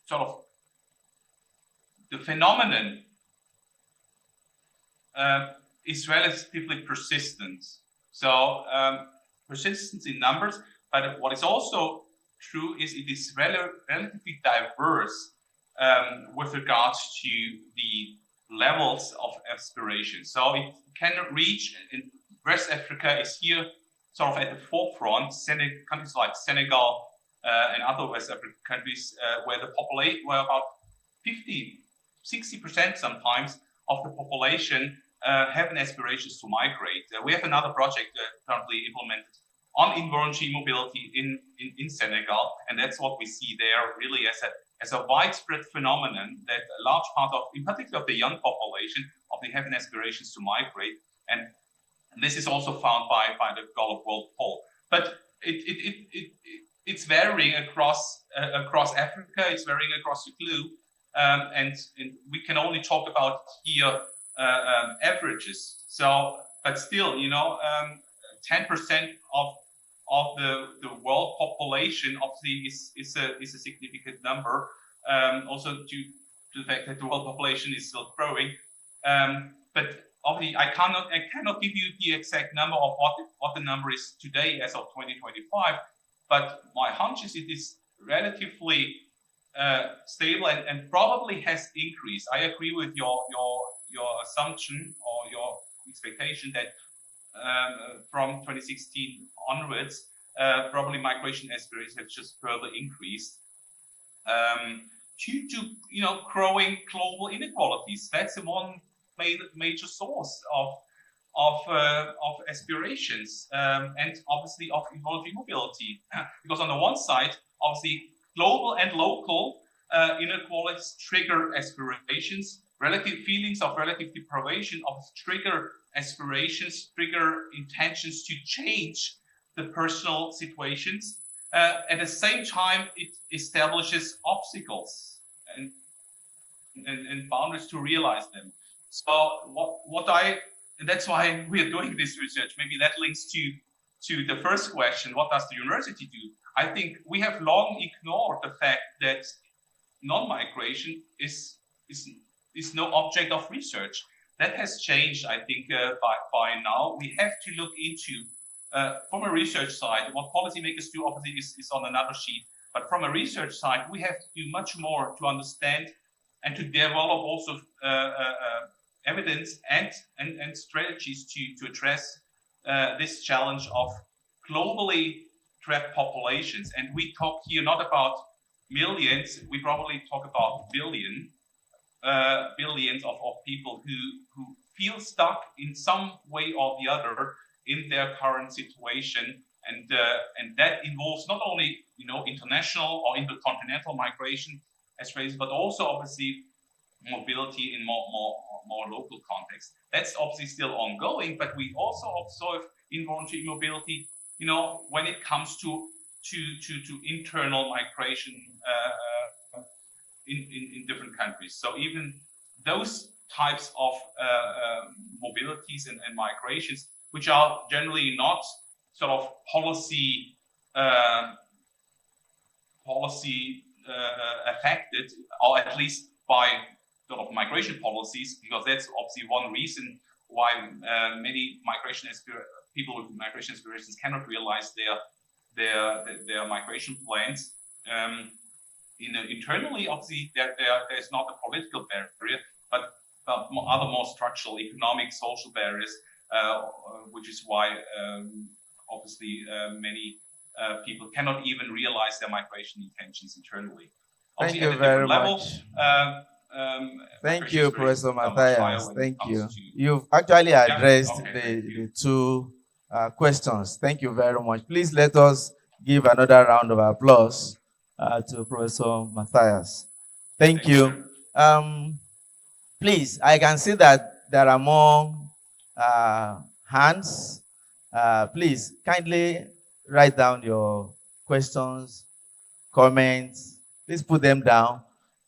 sort of the phenomenon is relatively persistent. So persistence in numbers, but what is also true is it is relatively diverse with regards to the levels of aspiration. So it can reach, in West Africa is here sort of at the forefront, countries like Senegal and other West African countries where about 50-60% sometimes of the population have an aspirations to migrate. We have another project currently implemented on involuntary mobility in Senegal, and that's what we see there really as a widespread phenomenon that a large part of, in particular of the young population, they have an aspirations to migrate, and this is also found by the Gallup World Poll. But it's varying across Africa. It's varying across the globe, and we can only talk about here averages. So, but still, 10% of the world population obviously is a significant number. Also due to the fact that the world population is still growing. But obviously, I cannot give you the exact number of what the number is today as of 2025. But my hunch is it is relatively stable and probably has increased. I agree with your assumption or your expectation that from 2016 onwards, probably migration aspirations have just further increased due to growing global inequalities. That's the one major source of aspirations and obviously of involuntary mobility. Because on the one side, obviously global and local inequalities trigger aspirations, relative feelings of relative deprivation of trigger aspirations, trigger intentions to change the personal situations. At the same time, it establishes obstacles and boundaries to realize them. So and that's why we are doing this research. Maybe that links to the first question, what does the university do? I think we have long ignored the fact that non-migration is no object of research. That has changed, I think, by now. We have to look into, from a research side, what policymakers do obviously is on another sheet. But from a research side, we have to do much more to understand and to develop also evidence and strategies to address this challenge of globally trapped populations. And we talk here not about millions, we probably talk about billions of people who feel stuck in some way or the other in their current situation and that involves not only international or intercontinental migration as raised, but also obviously mobility in more local context. That's obviously still ongoing, but we also observe involuntary mobility, when it comes to internal migration in different countries. So even those types of mobilities and migrations, which are generally not sort of policy affected, or at least by sort of migration policies, because that's obviously one reason why many people with migration aspirations cannot realize their migration plans. Internally, obviously, there's not a political barrier, but other more structural, economic, social barriers, which is why obviously many people cannot even realize their migration intentions internally. Thank you very much. Thank you, Professor Matthias. Thank you. You've actually addressed the two questions. Thank you very much. Please let us give another round of applause to Professor Matthias. Thank you. Please, I can see that there are more hands. Please, kindly write down your questions, comments. Please put them down.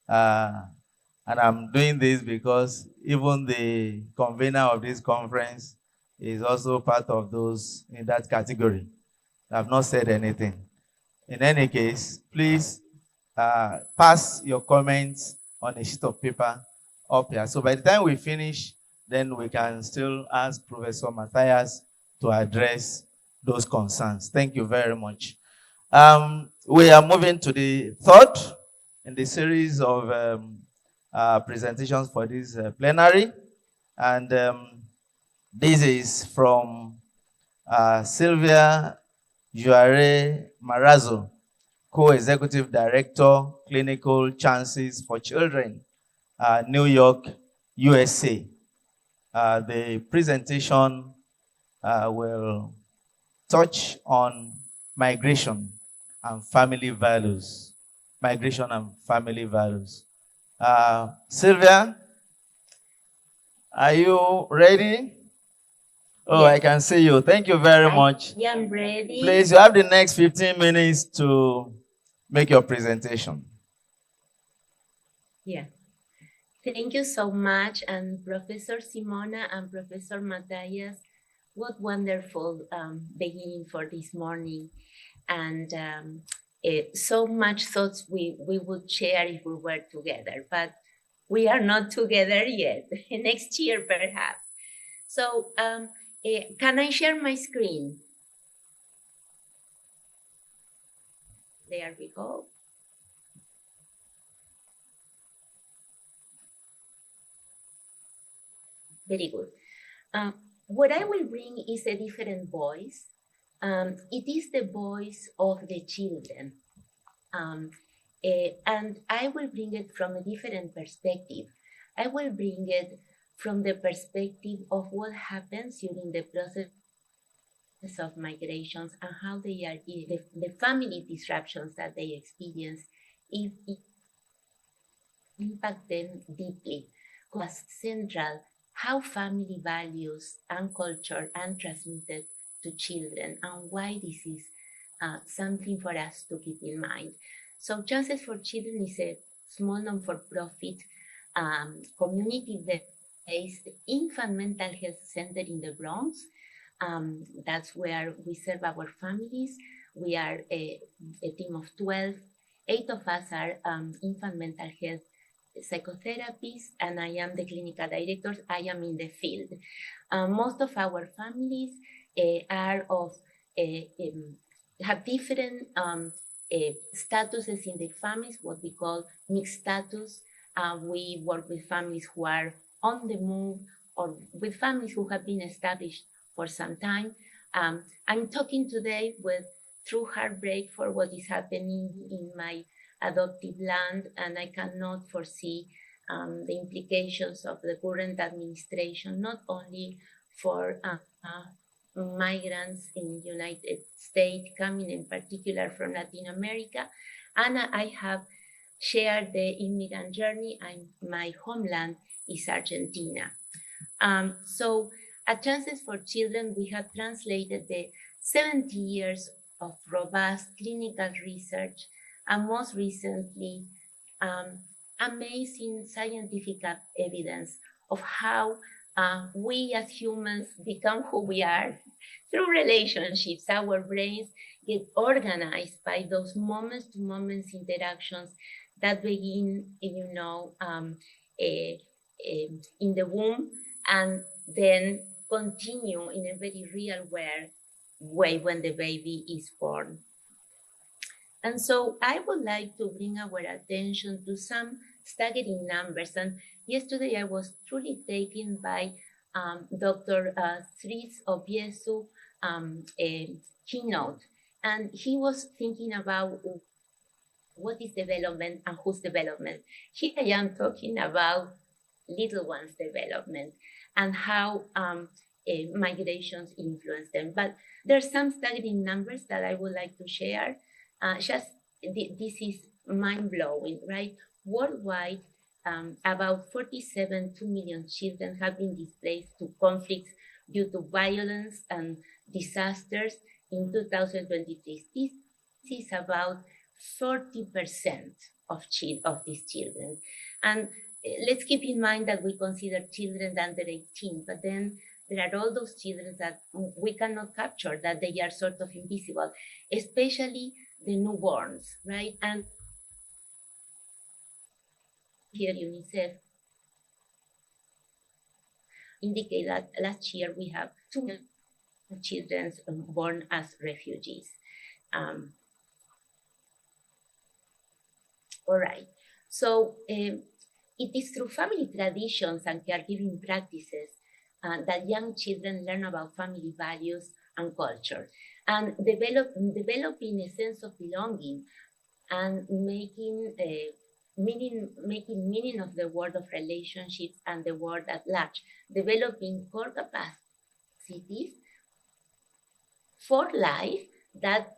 And I'm doing this because even the convener of this conference is also part of those in that category. I have not said anything. In any case, please pass your comments on a sheet of paper up here. So by the time we finish, then we can still ask Professor Matthias to address those concerns. Thank you very much. We are moving to the third in the series of presentations for this plenary. And this is from Sylvia Juare Marazzo, Co-Executive Director, Clinical Chances for Children, New York, USA. The presentation will touch on migration and family values. Migration and family values. Sylvia, are you ready? Oh, yes. I can see you. Thank you very much. Yeah, I'm ready. Please, you have the next 15 minutes to make your presentation. Yeah. Thank you so much. And Professor Simona and Professor Matthias, what wonderful beginning for this morning. And so much thoughts we would share if we were together, but we are not together yet. Next year, perhaps. So can I share my screen? There we go. Very good. What I will bring is a different voice. It is the voice of the children. And I will bring it from a different perspective. I will bring it from the perspective of what happens during the process of migrations and how they are, the family disruptions that they experience, it impact them deeply. Because central, how family values and culture are transmitted to children and why this is something for us to keep in mind. So Chances for Children is a small non-for-profit community-based infant mental health center in the Bronx. That's where we serve our families. We are a team of 12. 8 of us are infant mental health psychotherapists, and I am the clinical director. I am in the field. Most of our families are of have different statuses in the families, what we call mixed status. We work with families who are on the move or with families who have been established for some time. I'm talking today through heartbreak for what is happening in my adoptive land, and I cannot foresee the implications of the current administration, not only for migrants in United States, coming in particular from Latin America. And I have shared the immigrant journey, and my homeland is Argentina. So at Chances for Children, we have translated the 70 years of robust clinical research, and most recently, amazing scientific evidence of how we as humans become who we are through relationships. Our brains get organized by those moment-to-moment interactions that begin, in the womb, and then continue in a very real way when the baby is born. And so I would like to bring our attention to some staggering numbers. And yesterday I was truly taken by Dr. Sris Obiesu keynote. And he was thinking about what is development and whose development. Here I am talking about little ones' development and how migrations influence them. But there's some staggering numbers that I would like to share. This is mind-blowing, right? Worldwide, about 47.2 million children have been displaced to conflicts due to violence and disasters in 2023. This is about 40% of these children. And let's keep in mind that we consider children under 18, but then there are all those children that we cannot capture, that they are sort of invisible, especially the newborns, right? And here UNICEF indicate that last year we have 2 million children born as refugees. All right, so it is through family traditions and caregiving practices that young children learn about family values and culture, and developing a sense of belonging and making meaning of the world of relationships and the world at large, developing core capacities for life that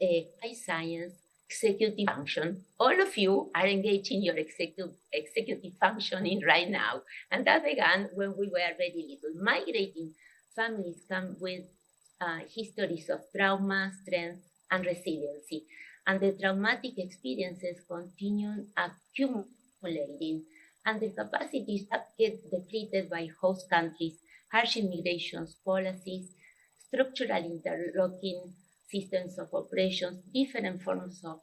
science, executive function. All of you are engaged in your executive functioning right now. And that began when we were very little. Migrating families come with histories of trauma, strength, and resiliency. And the traumatic experiences continue accumulating, and the capacities that get depleted by host countries, harsh immigration policies, structural interlocking systems of oppression, different forms of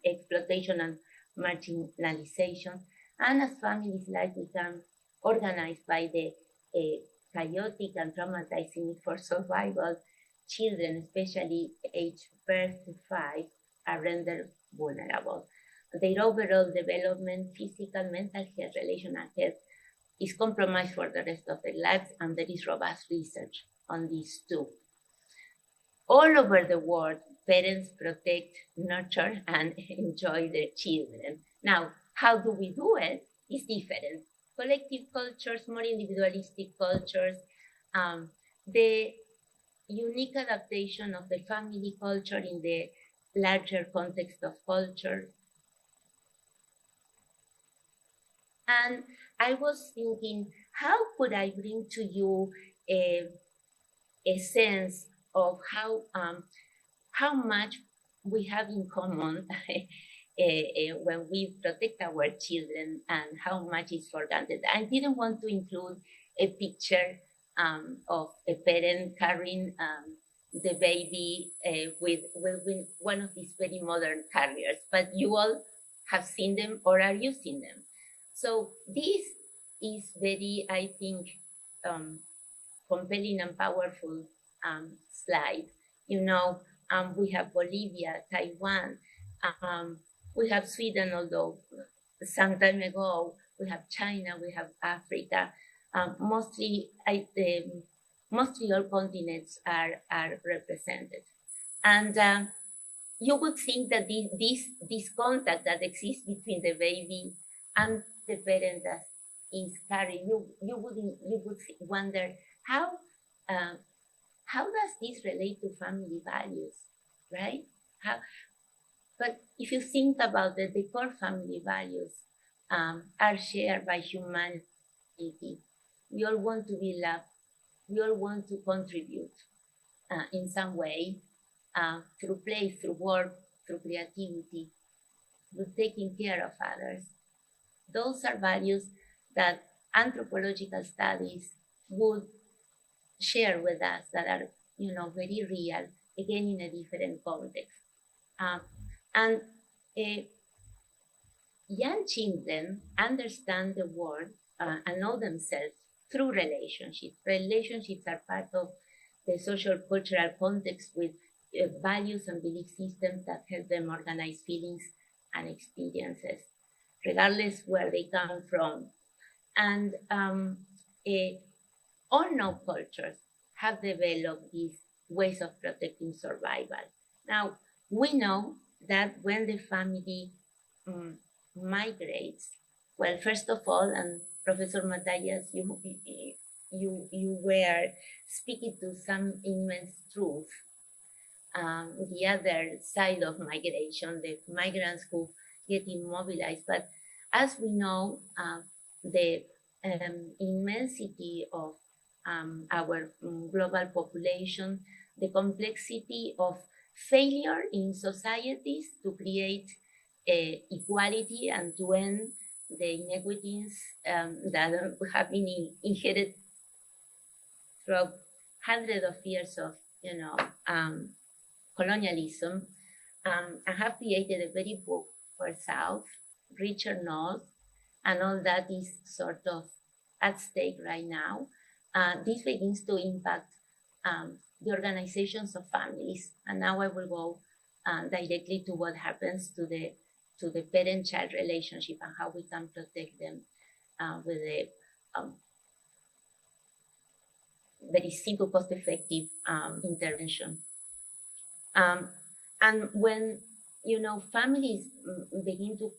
exploitation and marginalization. And as families like become organized by the chaotic and traumatizing need for survival, children, especially age birth to 5, are rendered vulnerable. Their overall development, physical, mental health, relational health, is compromised for the rest of their lives, and there is robust research on these too. All over the world, parents protect, nurture, and enjoy their children. Now, how do we do it? It's different. Collective cultures, more individualistic cultures, the unique adaptation of the family culture in the larger context of culture. And I was thinking, how could I bring to you a sense of how much we have in common when we protect our children and how much is forgotten. I didn't want to include a picture of a parent carrying the baby with one of these very modern carriers, but you all have seen them or are using them. So this is very, I think, compelling and powerful slide. You know, we have Bolivia, Taiwan, we have Sweden, although some time ago, we have China, we have Africa. Mostly all continents are represented. And you would think that this contact that exists between the baby and the parent that is carrying, you would wonder how how does this relate to family values, right? But if you think about it, the core family values are shared by humanity. We all want to be loved. We all want to contribute in some way through play, through work, through creativity, through taking care of others. Those are values that anthropological studies would share with us that are, very real, again, in a different context. And young children understand the world and know themselves through relationships. Relationships are part of the social cultural context with values and belief systems that help them organize feelings and experiences, regardless where they come from. And all known cultures have developed these ways of protecting survival. Now, we know that when the family migrates, well, first of all, and Professor Matthias, you were speaking to some immense truth. The other side of migration, the migrants who get immobilized. But as we know, the immensity of our global population, the complexity of failure in societies to create equality and to end the inequities that have been inherited throughout hundreds of years of, colonialism, and have created a very poor South, richer North, and all that is sort of at stake right now. This begins to impact the organizations of families. And now I will go directly to what happens to the parent-child relationship and how we can protect them with a very simple, cost-effective intervention. And when families begin to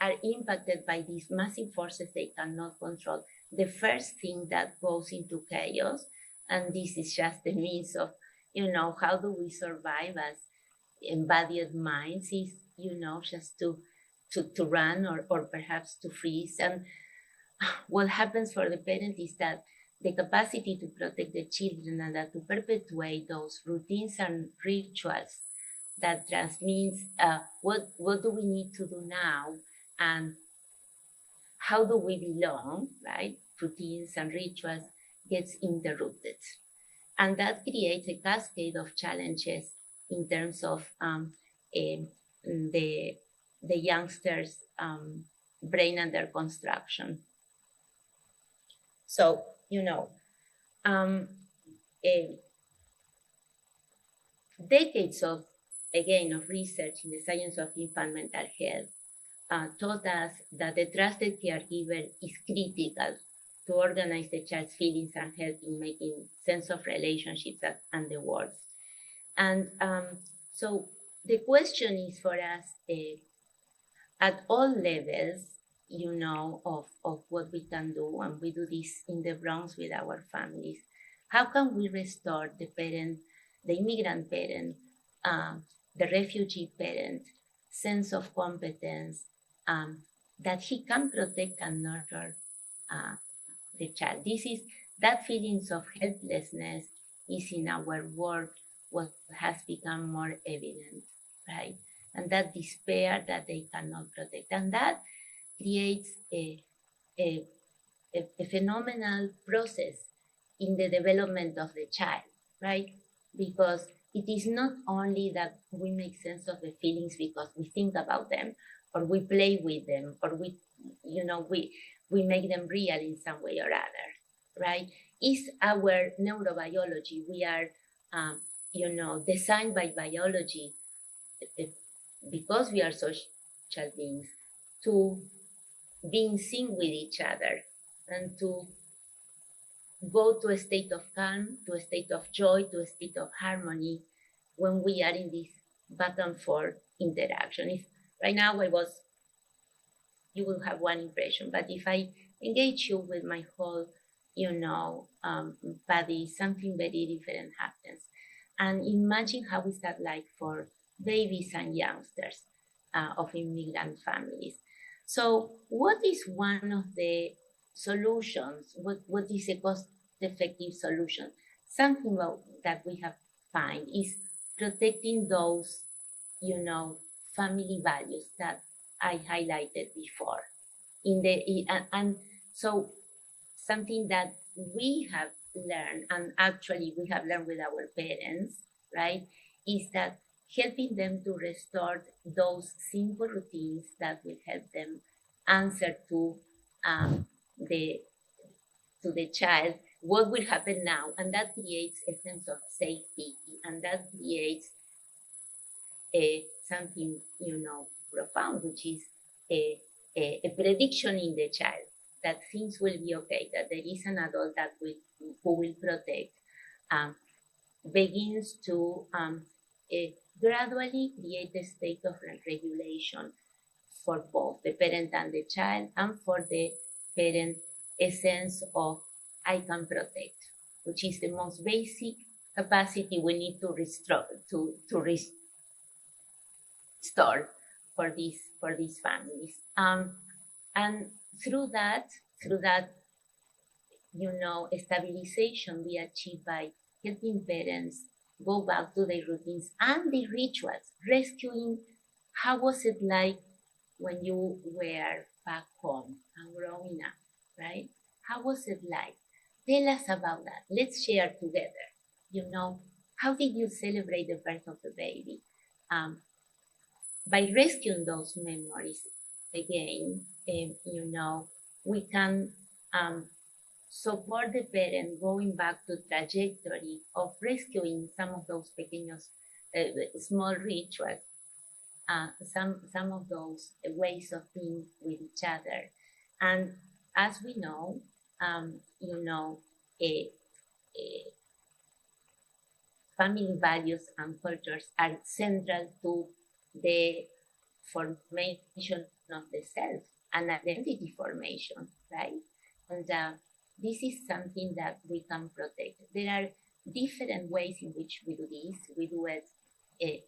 are impacted by these massive forces they cannot control, the first thing that goes into chaos, and this is just the means of, how do we survive as embodied minds, is, just to run or perhaps to freeze. And what happens for the parent is that the capacity to protect the children and that to perpetuate those routines and rituals that transmits what do we need to do now and how do we belong, right? Routines and rituals gets interrupted. And that creates a cascade of challenges in terms of the youngsters' brain and their construction. So, decades of research in the science of infant mental health taught us that the trusted caregiver is critical to organize the child's feelings and help in making sense of relationships and the world. And so the question is for us at all levels, of what we can do, and we do this in the Bronx with our families. How can we restore the parent, the immigrant parent, the refugee parent, sense of competence, that he can protect and nurture the child? That feelings of helplessness is in our work what has become more evident, right? And that despair that they cannot protect. And that creates a phenomenal process in the development of the child, right? Because it is not only that we make sense of the feelings because we think about them, or we play with them, or we make them real in some way or other, right? It's our neurobiology. We are, designed by biology because we are social beings to be in sync with each other and to go to a state of calm, to a state of joy, to a state of harmony when we are in this back and forth interaction. If right now you will have one impression, but if I engage you with my whole body, something very different happens. And imagine how is that like for babies and youngsters of immigrant families. So what is one of the solutions? What is a cost-effective solution? Something that we have find is protecting those, family values that I highlighted before. And so something that we have learned, and actually we have learned with our parents, right, is that helping them to restore those simple routines that will help them answer the to the child what will happen now, and that creates a sense of safety, and that creates something profound, which is a prediction in the child that things will be okay, that there is an adult that who will protect, begins to gradually create a state of regulation for both the parent and the child, and for the parent a sense of I can protect, which is the most basic capacity we need to restore for these families. And through that, stabilization we achieve by helping parents go back to their routines and the rituals, rescuing how was it like when you were back home and growing up, right? How was it like? Tell us about that. Let's share together. How did you celebrate the birth of the baby? By rescuing those memories again, we can support the parent going back to trajectory of rescuing some of those pequeños, small rituals, some of those ways of being with each other. And as we know, family values and cultures are central to the formation of the self and identity formation, right? And this is something that we can protect. There are different ways in which we do this. We do it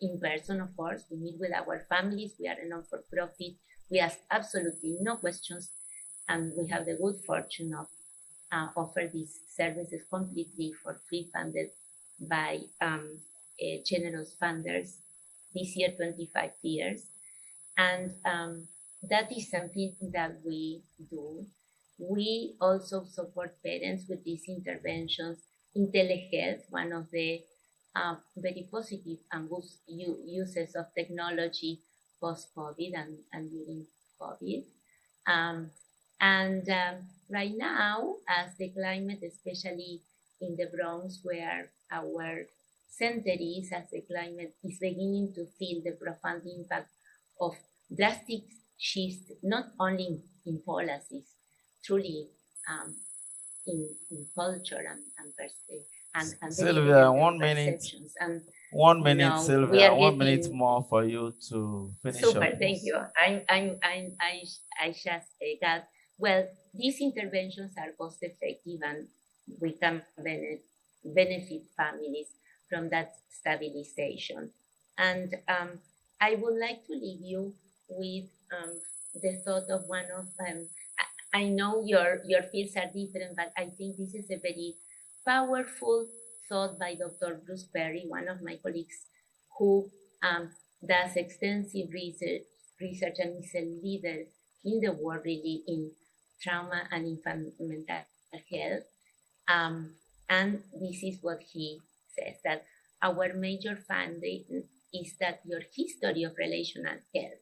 in person, of course. We meet with our families. We are a non-for-profit. We ask absolutely no questions, and we have the good fortune of offer these services completely for free, funded by generous funders. This year, 25 years. And that is something that we do. We also support parents with these interventions in telehealth, one of the very positive and good uses of technology post-COVID and during COVID. Right now, as the climate, especially in the Bronx, where our center is, as the climate is beginning to feel the profound impact of drastic shifts, not only in policies, truly in culture and Sylvia, 1 minute. And 1 minute, Sylvia. 1 minute getting more for you to finish super. up. Thank you. I just got well. These interventions are cost effective, and we can benefit families from that stabilization. And I would like to leave you with the thought of one of I know your fields are different, but I think this is a very powerful thought by Dr. Bruce Perry, one of my colleagues, who does extensive research and is a leader in the world really in trauma and infant mental health. And this is what he says, that our major finding is that your history of relational health,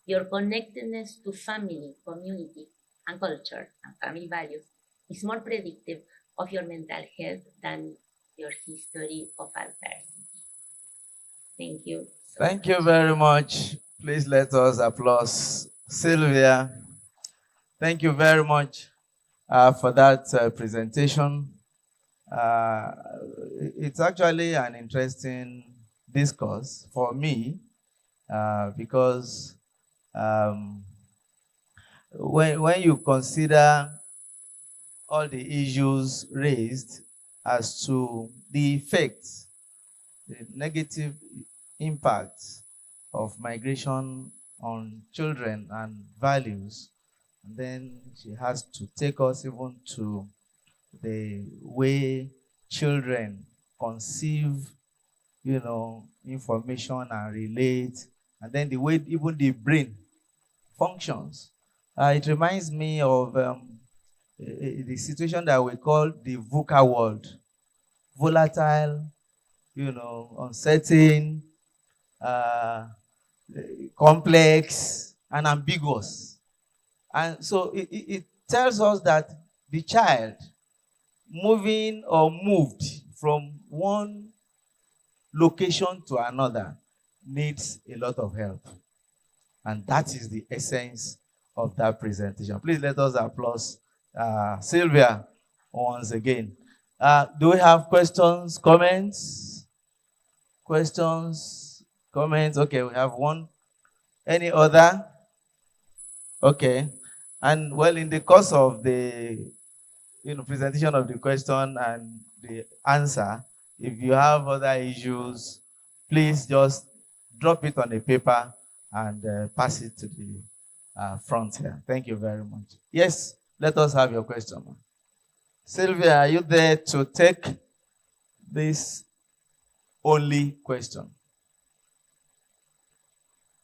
your connectedness to family, community, and culture, and family values is more predictive of your mental health than your history of adversity. Thank you. Thank you very much. Please let us applaud Sylvia. Thank you very much for that presentation. It's actually an interesting discourse for me because when you consider all the issues raised as to the effects, the negative impacts of migration on children and values. And then she has to take us even to the way children conceive, information and relate, and then the way even the brain functions. It reminds me of the situation that we call the VUCA world: volatile, uncertain, uh, complex, and ambiguous. And so it tells us that the child moving or moved from one location to another needs a lot of help. And that is the essence of that presentation. Please let us applaud Sylvia once again. Do we have questions, comments? Questions, comments? Okay, we have one. Any other? Okay. And well, in the course of the presentation of the question and the answer, if you have other issues, please just drop it on a paper and pass it to the front here. Thank you very much. Yes, let us have your question. Sylvia, are you there to take this only question?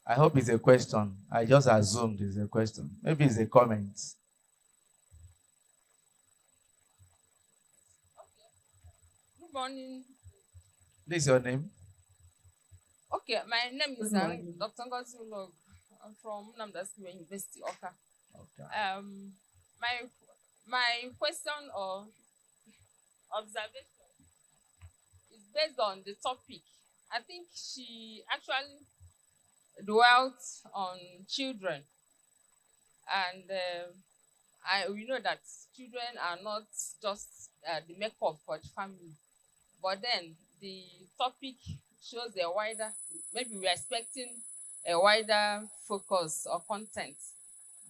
I hope it's a question. I just assumed it's a question. Maybe it's a comment. Good morning. This is your name? Okay, my name is Dr. Ngozi Ulog. I'm from Namdaskiwe University, Oka. Okay. My question or observation is based on the topic. I think she actually dwelt on children, and we know that children are not just the makeup for the family, but then the topic shows a wider, maybe we're expecting a wider focus or content,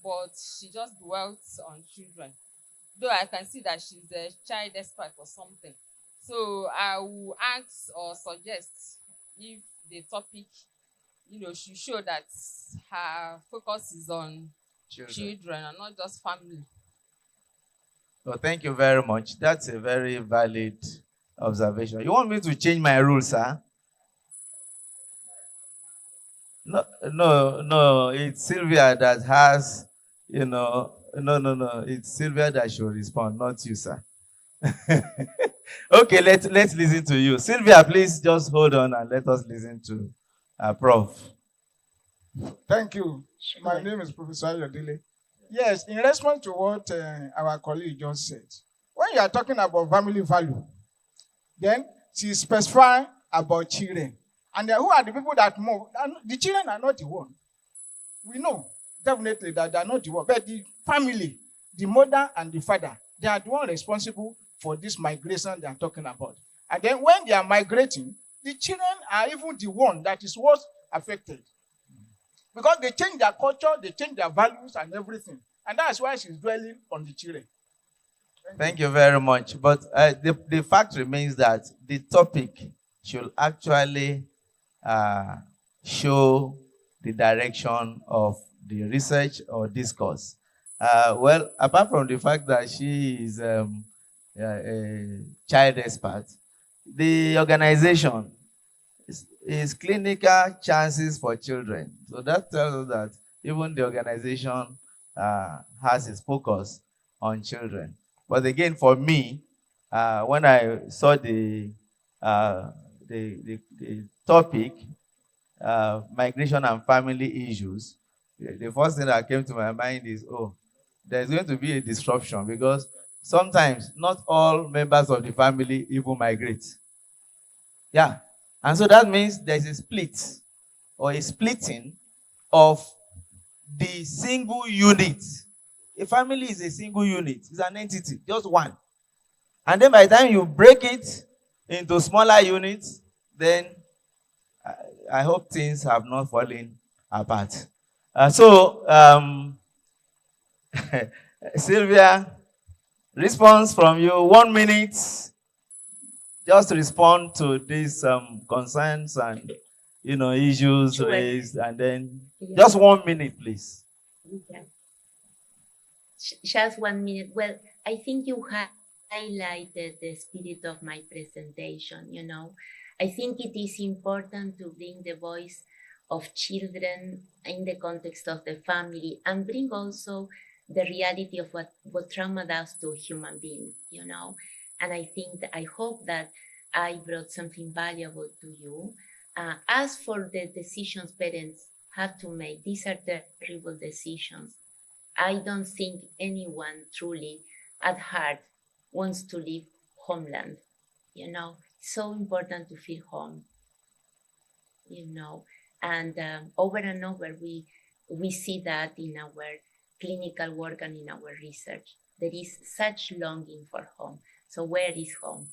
but she just dwelt on children. Though I can see that she's a child expert or something. So I will ask or suggest if the topic, should show that her focus is on children and not just family. Well, thank you very much. That's a very valid observation. You want me to change my rules, sir? No. It's Sylvia that has, no. It's Sylvia that should respond, not you, sir. Okay, let's listen to you. Sylvia, please just hold on and let us listen to Prof. Thank you. My name is Professor Ayodele. Yes, in response to what our colleague just said, when you are talking about family value, then she specified about children. And who are the people that move? The children are not the one. We know definitely that they are not the one. But the family, the mother and the father, they are the one responsible for this migration they are talking about. And then when they are migrating, the children are even the one that is what's affected. Because they change their culture, they change their values and everything. And that's why she's dwelling on the children. Thank you very much. But the fact remains that the topic should actually show the direction of the research or discourse. Well, apart from the fact that she is a child expert, the organization is Clinical Chances for Children. So that tells us that even the organization has its focus on children. But again, for me, when I saw the topic, migration and family issues, the first thing that came to my mind is, there's going to be a disruption because sometimes not all members of the family even migrate. Yeah. And so that means there's a split or a splitting of the single unit. A family is a single unit. It's an entity, just one. And then by the time you break it into smaller units, then I hope things have not fallen apart. Sylvia, Response from you, 1 minute. Just respond to these concerns and issues Sure. raised, and then Yeah. just 1 minute, please. Yeah. Just 1 minute. Well, I think you highlighted the spirit of my presentation. I think it is important to bring the voice of children in the context of the family and bring also the reality of what trauma does to a human being, And I hope that I brought something valuable to you. As for the decisions parents have to make, these are terrible decisions. I don't think anyone truly at heart wants to leave homeland. So important to feel home. And over and over we see that in our clinical work and in our research. There is such longing for home. So where is home?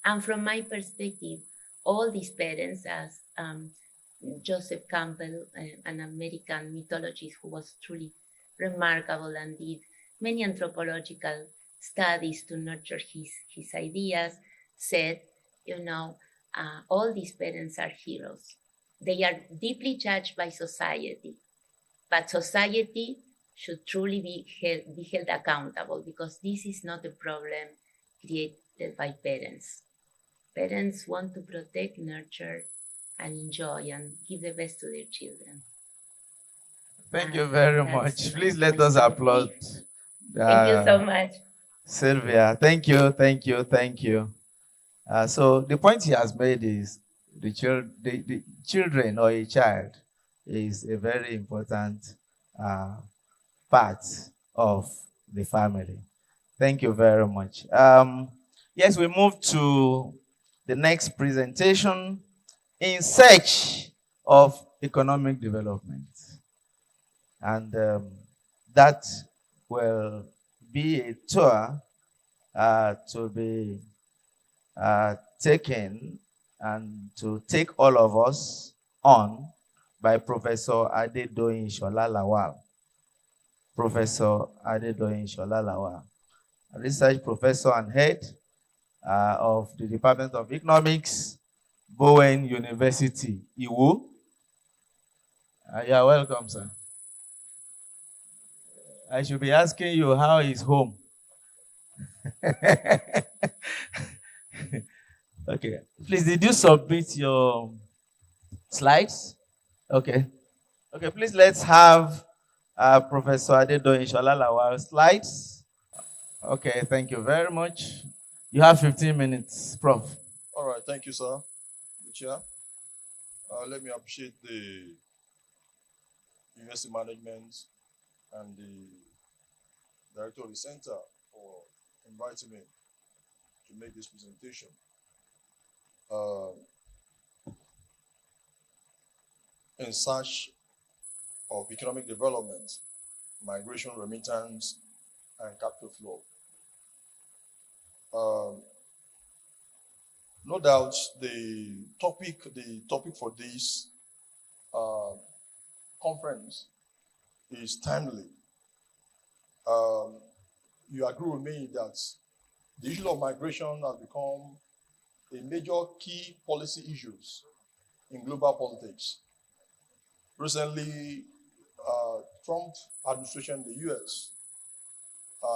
And from my perspective, all these parents, as Joseph Campbell, an American mythologist who was truly remarkable and did many anthropological studies to nurture his ideas, said, all these parents are heroes. They are deeply judged by society, but society should truly be held accountable, because this is not a problem created by parents. Parents want to protect, nurture, and enjoy and give the best to their children. Thank you very much. Please let us applaud. Thank you so much. Sylvia, thank you, thank you, thank you. So the point he has made is the children or a child is a very important part of the family. Thank you very much. Yes, we move to the next presentation, in search of economic development. And that will be a tour to be taken and to take all of us on by Professor Adedoyin Shola Lawal. Professor Adedoyin Shola Lawal, a research professor and head of the Department of Economics, Bowen University, Iwo. You are welcome, sir. I should be asking you, how is home? Okay. Please, did you submit your slides? Okay. Okay, please let's have Professor Adedoyin Shola Lawal slides. Okay, thank you very much. You have 15 minutes, Prof. All right, thank you, sir. The chair. Let me appreciate the university management and the director of the center for inviting me to make this presentation. In search of economic development, migration, remittance, and capital flow. No doubt the topic for this conference is timely. You agree with me that the issue of migration has become a major key policy issues in global politics. Recently, Trump administration in the US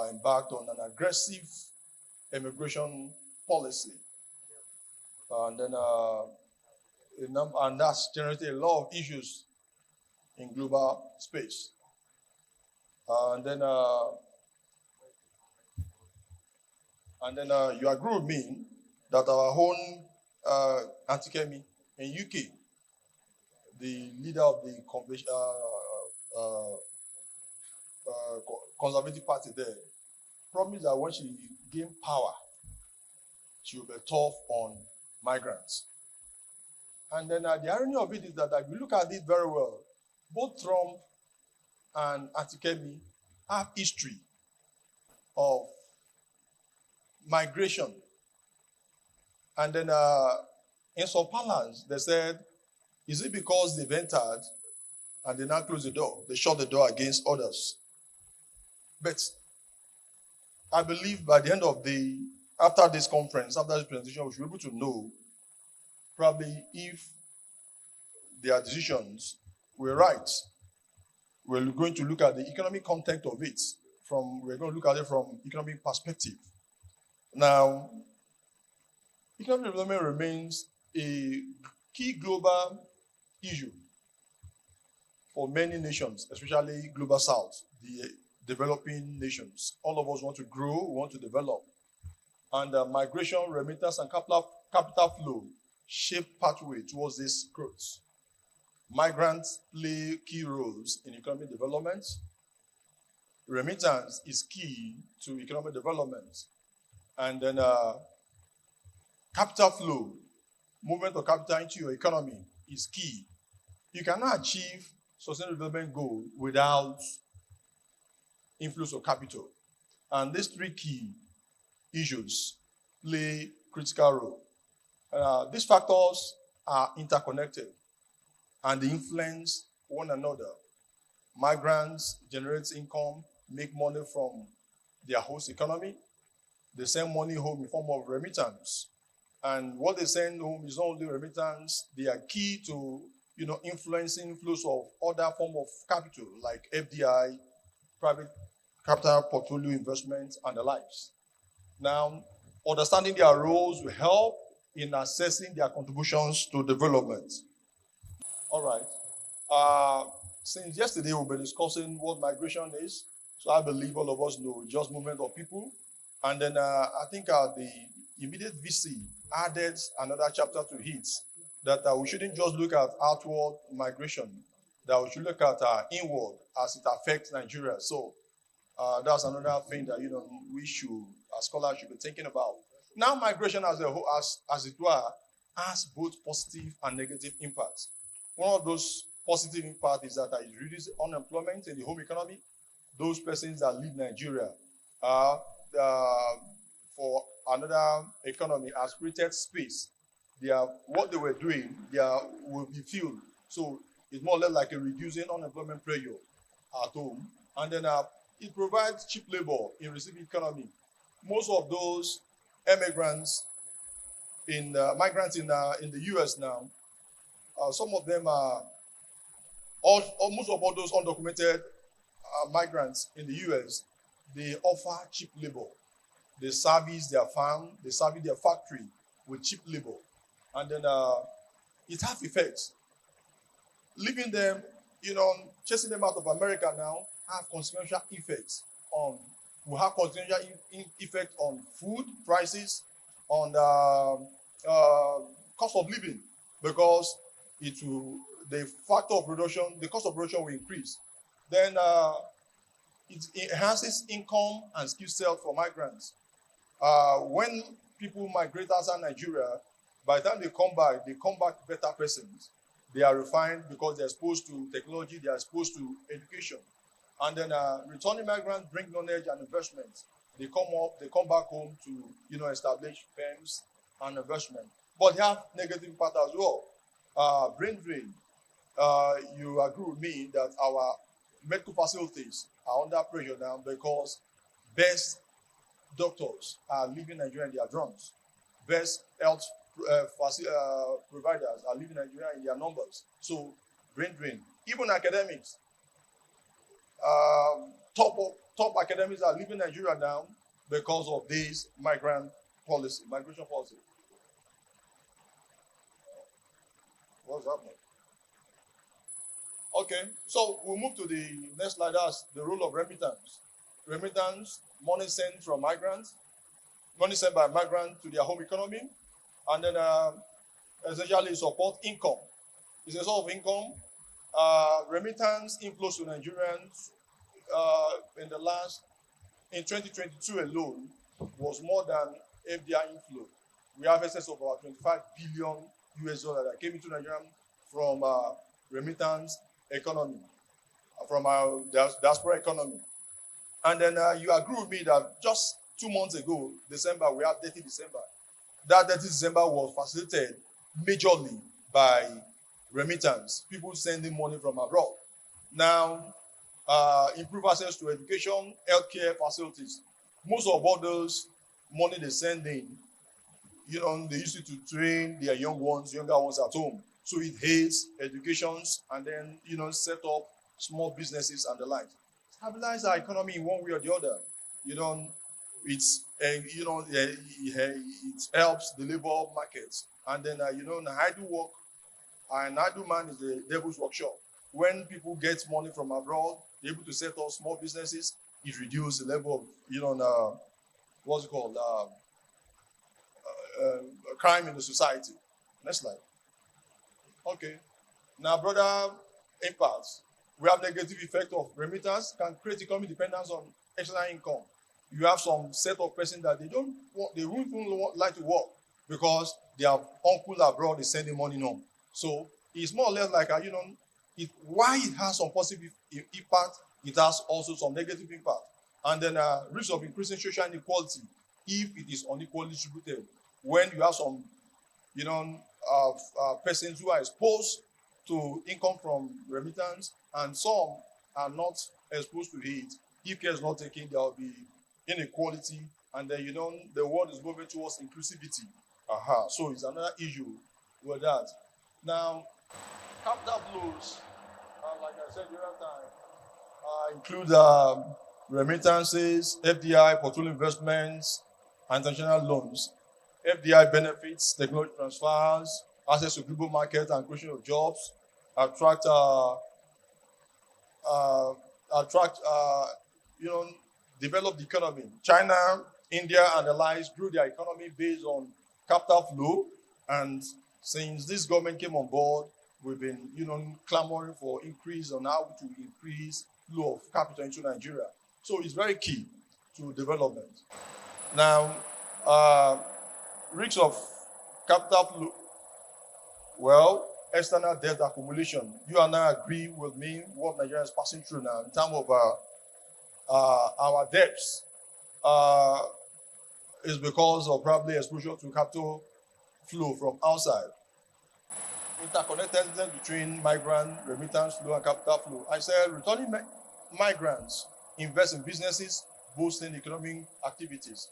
embarked on an aggressive immigration policy. And then and that's generated a lot of issues in global space. And then you agree with me that our own Antikemi in UK, the leader of the Conservative Party there, promised that when she gained power, she will be tough on migrants. And then the irony of it is that if you look at it very well, both Trump and Antikemi have history of migration. And then in some parlance, they said, is it because they've entered and they now close the door? They shut the door against others. But I believe by the end of after this conference, after this presentation, we should be able to know probably if their decisions were right. We're going to look at the economic context of it. We're going to look at it from economic perspective. Now, economic development remains a key global issue for many nations, especially global south, the developing nations. All of us want to grow, we want to develop. And migration, remittance, and capital flow shape pathway towards this growth. Migrants play key roles in economic development. Remittance is key to economic development. And then capital flow, movement of capital into your economy is key. You cannot achieve sustainable development goal without inflows of capital. And these three key issues play critical role. These factors are interconnected and they influence one another. Migrants generate income, make money from their host economy. They send money home in form of remittance. And what they send home is not only remittance, they are key to influencing flows of other form of capital like FDI, private capital portfolio investments, and the likes. Now, understanding their roles will help in assessing their contributions to development. All right. Since yesterday, we've been discussing what migration is. So I believe all of us know just movement of people. And then I think the immediate VC added another chapter to it, that we shouldn't just look at outward migration, that we should look at inward as it affects Nigeria. So that's another thing that we should, as scholars, should be thinking about. Now, migration as a whole, as it were, has both positive and negative impacts. One of those positive impacts is that it reduces unemployment in the home economy. Those persons that leave Nigeria for another economy has created space. What they were doing, will be filled. So it's more or less like a reducing unemployment pressure at home. And then it provides cheap labor in receiving economy. Most of those migrants in the US now, some of them are, most of all those undocumented migrants in the US, they offer cheap labor. They service their farm, they service their factory with cheap labor. And then it has effects. Leaving them, chasing them out of America now, have consequential effects will have consequential effect on food prices, on cost of living, because the factor of production, the cost of production will increase. Then it enhances income and skill set for migrants. When people migrate outside Nigeria, by the time they come back better persons. They are refined because they're exposed to technology, they are exposed to education. And then returning migrants bring knowledge and investment. They come back home to establish firms and investment. But they have negative part as well. Brain drain. You agree with me that our medical facilities are under pressure now because best doctors are leaving Nigeria in their drums. Best health providers are leaving Nigeria in their numbers. So brain drain. Even academics. Top academics are leaving Nigeria now because of this migration policy. What's happening? Okay, so we'll move to the next slide. That's the role of remittance. Remittance, money sent from migrants, money sent by migrants to their home economy, and then essentially support income. It's a source of income. Remittance inflows to Nigerians in 2022 alone was more than FDI inflow. We have excess of about 25 billion US dollars that came into Nigeria from remittance economy, from our diaspora economy. And then you agree with me that just 2 months ago, December, we have 30 December. That 30 December was facilitated majorly by remittance, people sending money from abroad. Now, improve access to education, healthcare facilities. most of all those money they send in, they use it to train their younger ones at home. So it aids educations and then, set up small businesses and the like. Stabilize our economy in one way or the other. It helps the labor market. And then, an idle work, an idle man is the devil's workshop. When people get money from abroad, they're able to set up small businesses, it reduces the level of, what's it called, crime in the society. Next slide. Okay. Now, brother, impacts. We have negative effect of remittance can create economic dependence on external income. You have some set of persons that they won't even like to work because their uncle abroad is sending money home. So it's more or less like why it has some positive impact, it has also some negative impact. And then risk of increasing social inequality if it is unequally distributed. When you have some, persons who are exposed to income from remittance and some are not exposed to it, if care is not taken, there will be inequality, and then the world is moving towards inclusivity. So it's another issue with that. Now, capital flows, like I said the other time, include remittances, FDI, portfolio investments, and international loans. FDI benefits, technology transfers, access to global market and creation of jobs, develop the economy. China, India, and the likes grew their economy based on capital flow. And since this government came on board, we've been, clamoring for increase on how to increase flow of capital into Nigeria. So it's very key to development. Now, risks of capital flow. Well, external debt accumulation. You and I agree with me what Nigeria is passing through now in terms of our debts is because of probably exposure to capital flow from outside. Interconnectedness between migrant remittance flow and capital flow. I said returning migrants invest in businesses, boosting economic activities.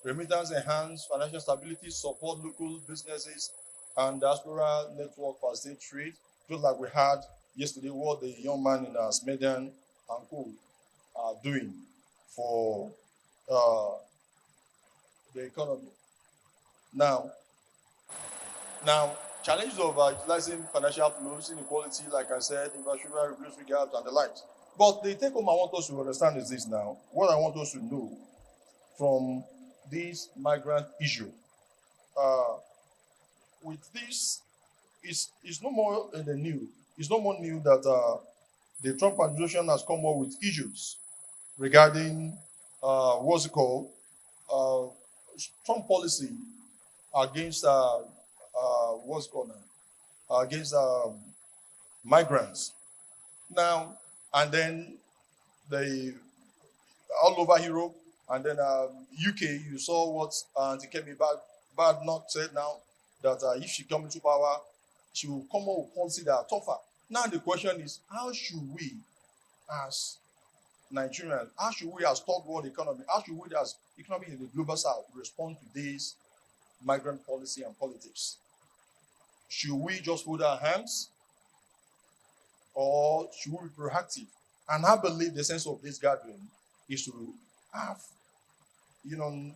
Remittance enhance financial stability, support local businesses, and diaspora network facilitate trade, just like we had yesterday what the young man in Smeden and co are doing for the economy. Now, challenges of utilizing financial flows, inequality, like I said, infrastructure, regulatory gaps, and the likes. But the take home I want us to understand is this now. What I want us to know from this migrant issue, with this, it's no more in the new. It's no more new that the Trump administration has come up with issues regarding what's it called, Trump policy against what's it called now, against migrants. Now and then all over Europe and then UK, you saw what Auntie Kemi Badnoch said now that if she comes into power, she will come up with policy that are tougher. Now the question is, how should we, as Nigerians, how should we as third world economy, how should we as economy in the global south respond to this migrant policy and politics? Should we just fold our hands or should we be proactive? And I believe the sense of this gathering is to have,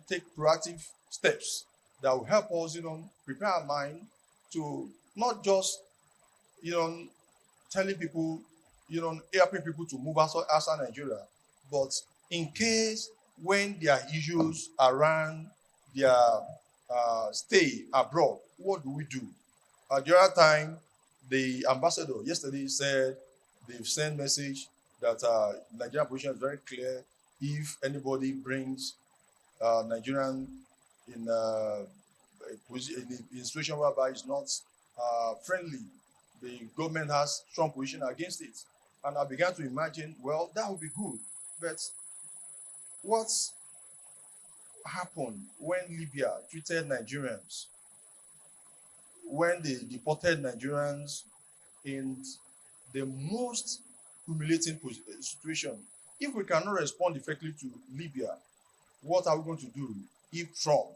take proactive steps that will help us, prepare our mind to not just, telling people, helping people to move outside Nigeria, but in case when there are issues around their stay abroad, what do we do? The other time, the ambassador yesterday said they've sent message that Nigerian position is very clear. If anybody brings Nigerian in a situation whereby it's not friendly, the government has strong position against it. And I began to imagine, well, that would be good. But what's happened when Libya treated Nigerians, when they deported Nigerians in the most humiliating situation? If we cannot respond effectively to Libya, what are we going to do if Trump,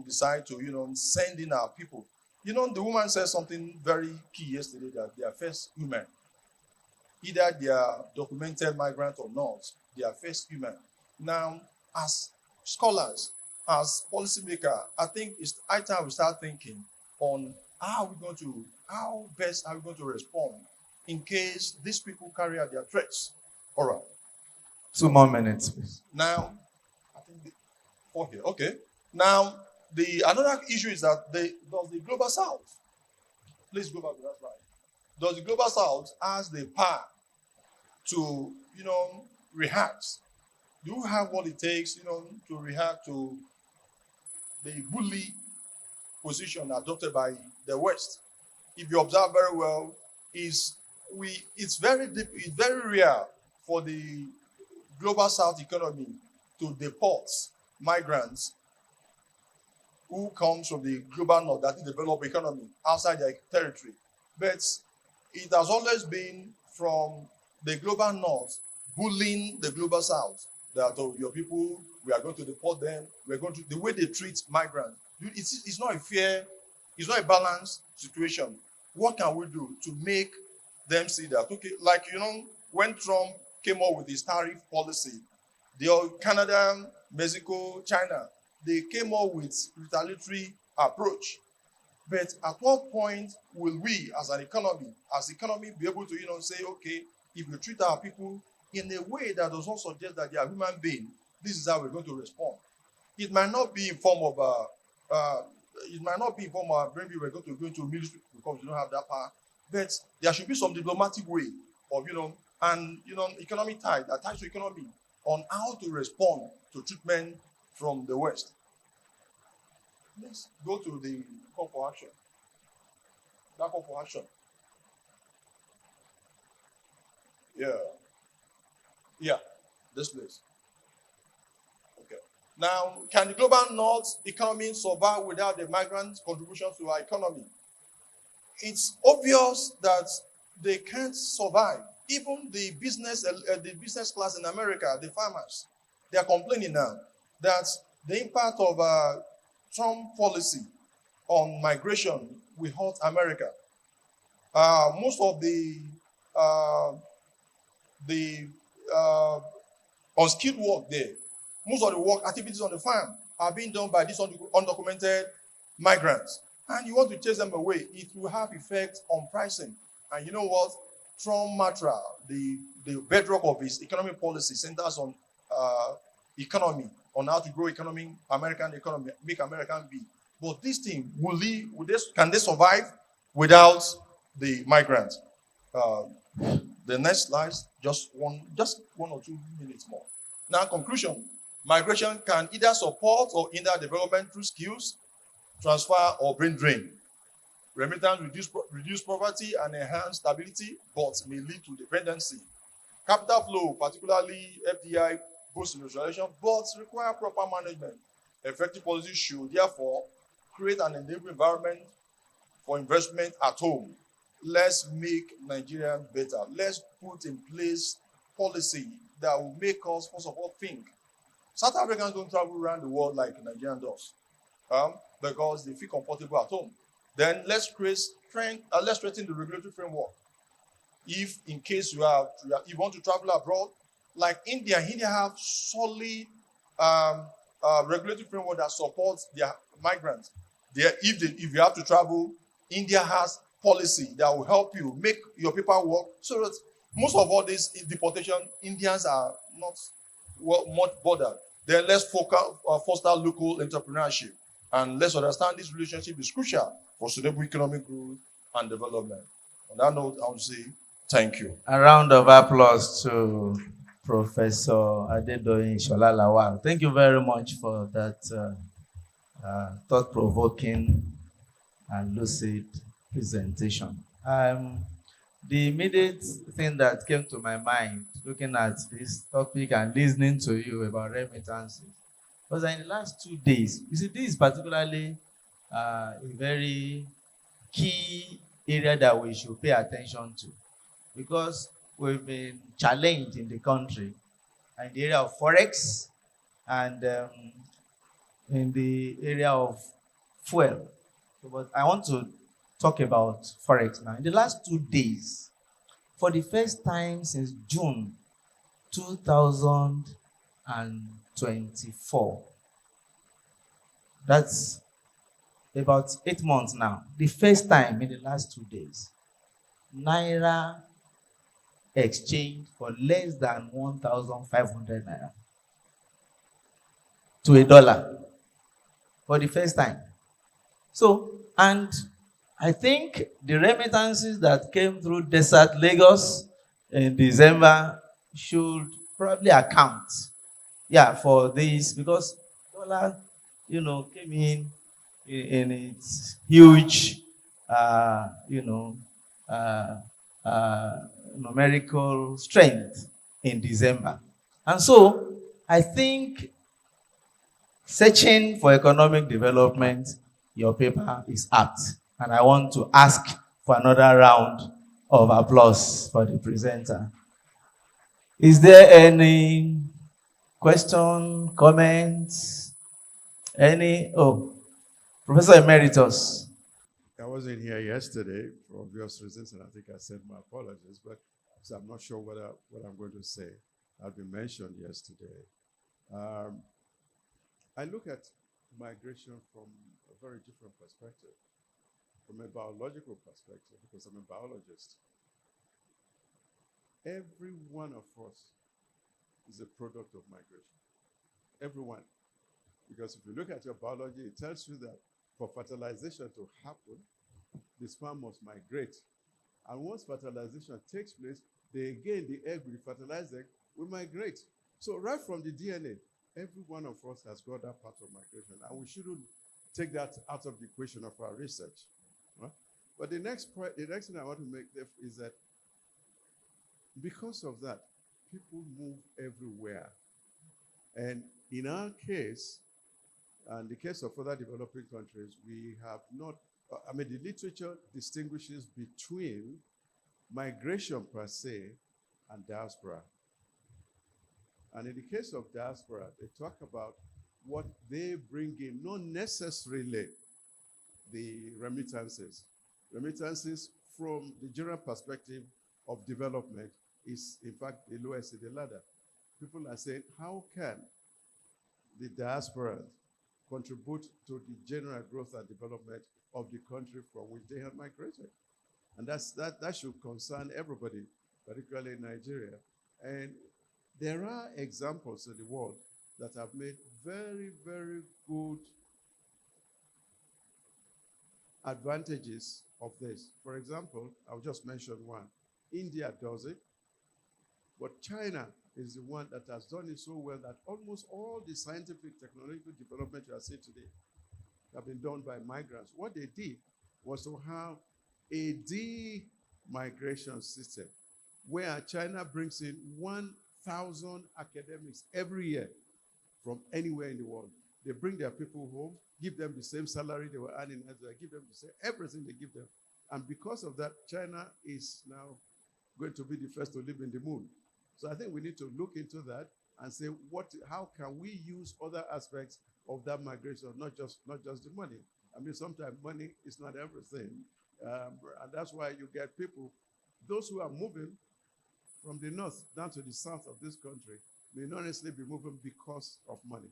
decide to, send in our people? The woman said something very key yesterday, that they are first human. Either they are documented migrant or not, they are first human. Now, as scholars, as policymakers, I think it's high time we start thinking on how best are we going to respond in case these people carry out their threats. All right. 2 more minutes, please. Now, I think four here. Okay. Now, another issue is that does the global south, please go back to that slide. Does the global south has the power to, react? Do you have what it takes, to react to the bully position adopted by the West? If you observe very well, it's very deep, it's very rare for the global south economy to deport migrants who comes from the global north, that is developed economy, outside their territory. But it has always been from the global north bullying the global south, that your people, we are going to deport them, we're going to, the way they treat migrants. It's not a fair, it's not a balanced situation. What can we do to make them see that? Okay, like, when Trump came up with his tariff policy, Canada, Mexico, China, they came up with retaliatory approach. But at what point will we, as economy, be able to, say, okay, if we treat our people in a way that does not suggest that they are human beings, this is how we're going to respond. It might not be in form of maybe we're going to go into military because we don't have that power. But there should be some diplomatic way of, economic tie attached to economy on how to respond to treatment from the West. Let's go to the call for action. That call for action. Yeah, this place. Okay. Now, can the global north economy survive without the migrant contribution to our economy? It's obvious that they can't survive. Even the business class in America, the farmers, they are complaining now that the impact of Trump policy on migration will hurt America. Most of the unskilled work there, most of the work activities on the farm are being done by these undocumented migrants. And you want to chase them away, it will have effect on pricing. And you know what? Trump mantra, the bedrock of his economic policy, centers on economy, on how to grow American economy, make American big. But this thing, can they survive without the migrants? The next slide, just one or 2 minutes more. Now, conclusion. Migration can either support or hinder development through skills, transfer, or brain drain. Remittance reduce poverty and enhance stability, but may lead to dependency. Capital flow, particularly FDI, boosts industrialization, but require proper management. Effective policy should therefore create an enabling environment for investment at home. Let's make Nigeria better. Let's put in place policy that will make us, first of all, think. South Africans don't travel around the world like Nigerian does, because they feel comfortable at home. Then let's let's strengthen the regulatory framework. If in case you want to travel abroad, like India have solid regulatory framework that supports their migrants. If you have to travel, India has policy that will help you make your paperwork, so that most of all this deportation, Indians are not much bothered. Then let's foster local entrepreneurship, and let's understand this relationship is crucial for sustainable economic growth and development. On that note, I would say thank you. A round of applause to Professor Adedoyin Shola Lawal. Thank you very much for that thought-provoking and lucid presentation. The immediate thing that came to my mind, looking at this topic and listening to you about remittances, was that in the last 2 days, you see, this is particularly a very key area that we should pay attention to, because we've been challenged in the country in the area of forex, and in the area of fuel. But I want to talk about Forex now. In the last 2 days, for the first time since June 2024, that's about 8 months now, the first time in the last 2 days, Naira exchanged for less than 1,500 Naira to a dollar for the first time. So, and I think the remittances that came through Desert Lagos in December should probably account, for this, because dollar, came in its huge, uh, you know, uh, numerical strength in December. And so I think searching for economic development, your paper is apt. And I want to ask for another round of applause for the presenter. Is there any question, comments? Any? Oh, Professor Emeritus. I wasn't here yesterday for obvious reasons, and I think I sent my apologies, but so I'm not sure what I'm going to say. I've been mentioned yesterday. I look at migration from a very different perspective, from a biological perspective, because I'm a biologist. Every one of us is a product of migration. Everyone. Because if you look at your biology, it tells you that for fertilization to happen, the sperm must migrate. And once fertilization takes place, the egg will fertilize egg, will migrate. So right from the DNA, every one of us has got that part of migration, and we shouldn't take that out of the equation of our research. Right? But the next thing I want to make is that because of that, people move everywhere. And in our case, and the case of other developing countries, we have not, the literature distinguishes between migration per se and diaspora. And in the case of diaspora, they talk about what they bring in, not necessarily the remittances. Remittances from the general perspective of development is, in fact, the lowest in the ladder. People are saying, how can the diaspora contribute to the general growth and development of the country from which they have migrated? And that should concern everybody, particularly in Nigeria. And there are examples in the world that have made very, very good advantages of this. For example, I'll just mention one. India does it, but China is the one that has done it so well that almost all the scientific technological development you are seeing today have been done by migrants. What they did was to have a de-migration system where China brings in 1,000 academics every year from anywhere in the world. They bring their people home, give them the same salary they were earning elsewhere, give them the same, everything they give them. And because of that, China is now going to be the first to live in the moon. So I think we need to look into that and say, how can we use other aspects of that migration, not just the money. I mean, sometimes money is not everything. And that's why you get people, those who are moving from the north down to the south of this country may not necessarily be moving because of money.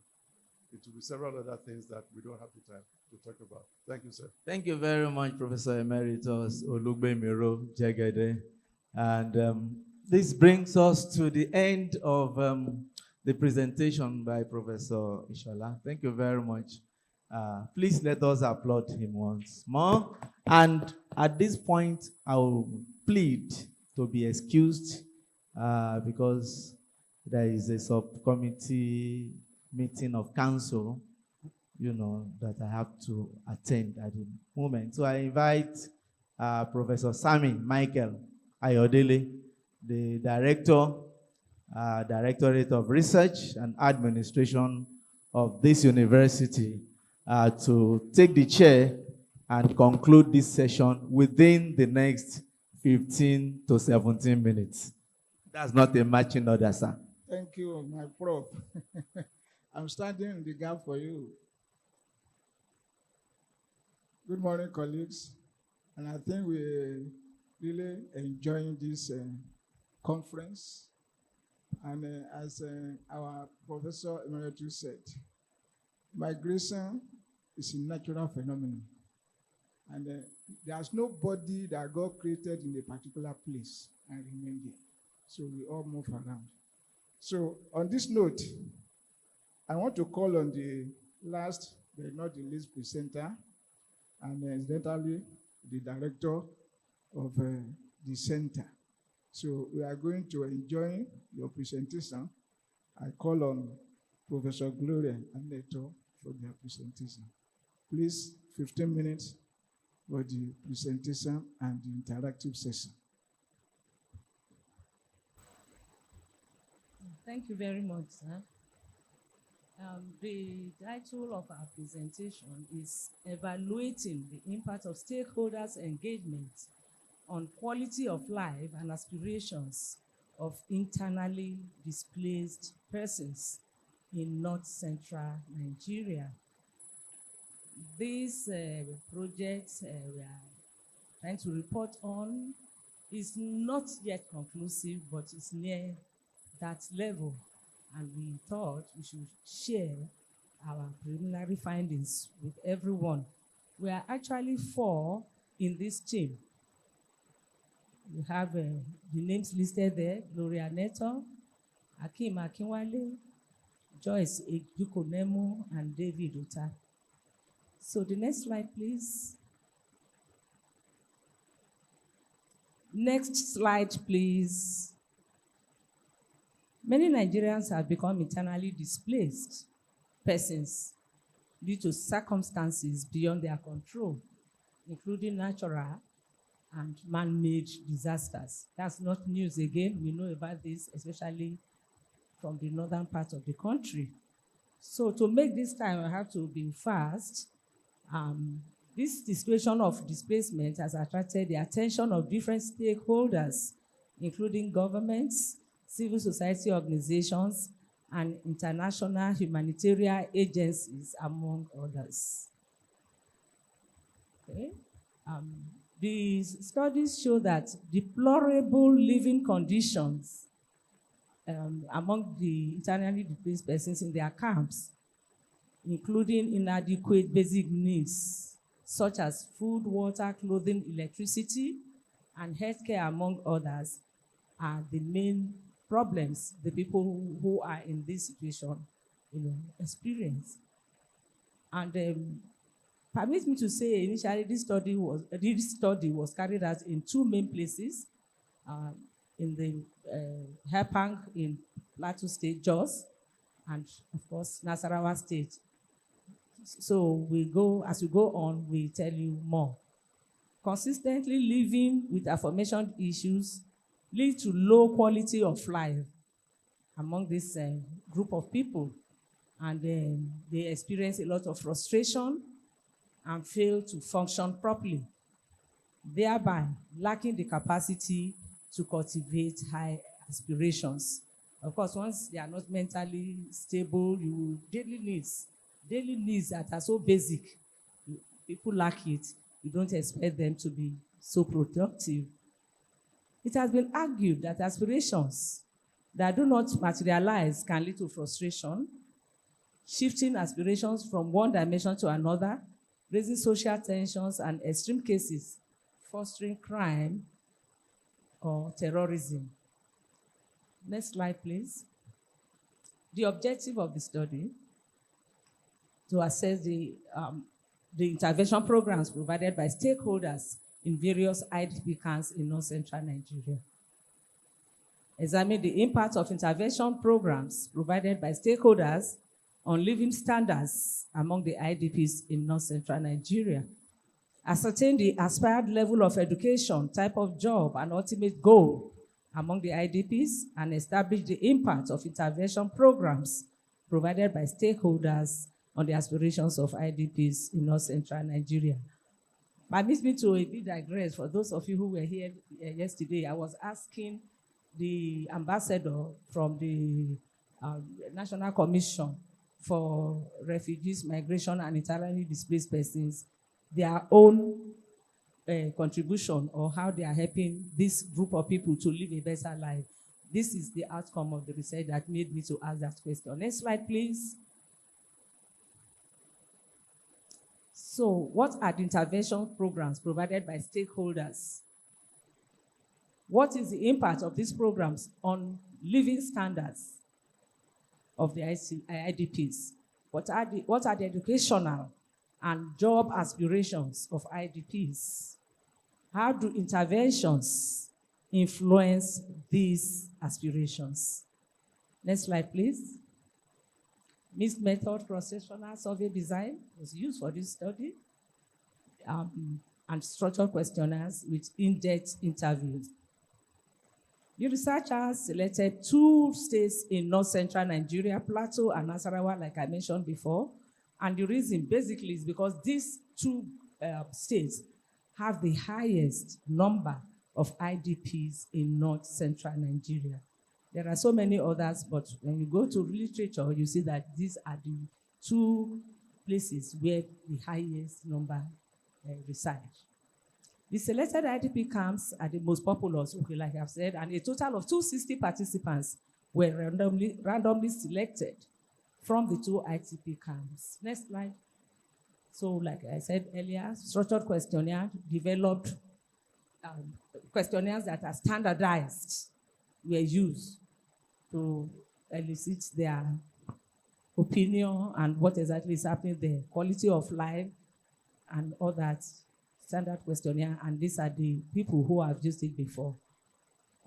It will be several other things that we don't have the time to talk about. Thank you, sir. Thank you very much, Professor Emeritus Olugbemiro Jegede. And this brings us to the end of the presentation by Professor Ishola. Thank you very much. Please let us applaud him once more. And at this point, I will plead to be excused because there is a subcommittee meeting of council, that I have to attend at the moment. So I invite Professor Sami Michael Ayodele, the Directorate of Research and Administration of this university, to take the chair and conclude this session within the next 15 to 17 minutes. That's not a matching order, sir. Thank you, my prof. I'm standing in the gap for you. Good morning, colleagues. And I think we're really enjoying this conference. And as our Professor Emeritus said, migration is a natural phenomenon. And there's nobody that God created in a particular place and remain there. So we all move around. So on this note, I want to call on the last but not the least presenter, and incidentally, the director of the center. So we are going to enjoy your presentation. I call on Professor Gloria and Neto for their presentation. Please, 15 minutes for the presentation and the interactive session. Thank you very much, sir. The title of our presentation is Evaluating the Impact of Stakeholders' Engagement on Quality of Life and Aspirations of Internally Displaced Persons in North Central Nigeria. This project we are trying to report on is not yet conclusive, but it's near that level. And we thought we should share our preliminary findings with everyone. We are actually 4 in this team. We have the names listed there: Gloria Neto, Akim Akinwale, Joyce Ejukonemu, and David Uta. So the next slide, please. Next slide, please. Many Nigerians have become internally displaced persons due to circumstances beyond their control, including natural and man-made disasters. That's not news again. We know about this, especially from the northern part of the country. So to make this time, I have to be fast. This situation of displacement has attracted the attention of different stakeholders, including governments, civil society organizations, and international humanitarian agencies, among others. Okay. The studies show that deplorable living conditions among the internally displaced persons in their camps, including inadequate basic needs, such as food, water, clothing, electricity, and healthcare, among others, are the main problems the people who are in this situation, experience. And permit me to say, initially, this study was carried out in 2 main places, in the Hepang in Plateau State, Jos, and of course, Nasarawa State. So as we go on, we tell you more. Consistently living with aforementioned issues lead to low quality of life among this group of people. And they experience a lot of frustration and fail to function properly, thereby lacking the capacity to cultivate high aspirations. Of course, once they are not mentally stable, daily needs that are so basic, people lack it. You don't expect them to be so productive. It has been argued that aspirations that do not materialize can lead to frustration, shifting aspirations from one dimension to another, raising social tensions and extreme cases, fostering crime or terrorism. Next slide, please. The objective of the study to assess the intervention programs provided by stakeholders in various IDP camps in North Central Nigeria. Examine the impact of intervention programs provided by stakeholders on living standards among the IDPs in North Central Nigeria. Ascertain the aspired level of education, type of job, and ultimate goal among the IDPs, and establish the impact of intervention programs provided by stakeholders on the aspirations of IDPs in North Central Nigeria. Permit me to a bit digress. For those of you who were here yesterday, I was asking the ambassador from the National Commission for refugees, migration, and internally displaced persons, their own contribution or how they are helping this group of people to live a better life. This is the outcome of the research that made me to ask that question. Next slide, please. So what are the intervention programs provided by stakeholders? What is the impact of these programs on living standards of the IDPs? What are the educational and job aspirations of IDPs? How do interventions influence these aspirations? Next slide, please. Mixed method cross-sectional survey design was used for this study, and structured questionnaires with in-depth interviews. The researchers selected 2 states in north-central Nigeria, Plateau and Nasarawa, like I mentioned before. And the reason basically is because these 2 states have the highest number of IDPs in north-central Nigeria. There are so many others, but when you go to literature, you see that these are the 2 places where the highest number reside. The selected IDP camps are the most populous, okay, like I've said, and a total of 260 participants were randomly selected from the 2 IDP camps. Next slide. So, like I said earlier, structured questionnaire developed questionnaires that are standardized were used to elicit their opinion and what exactly is happening there, quality of life and all that. Standard questionnaire, and these are the people who have used it before.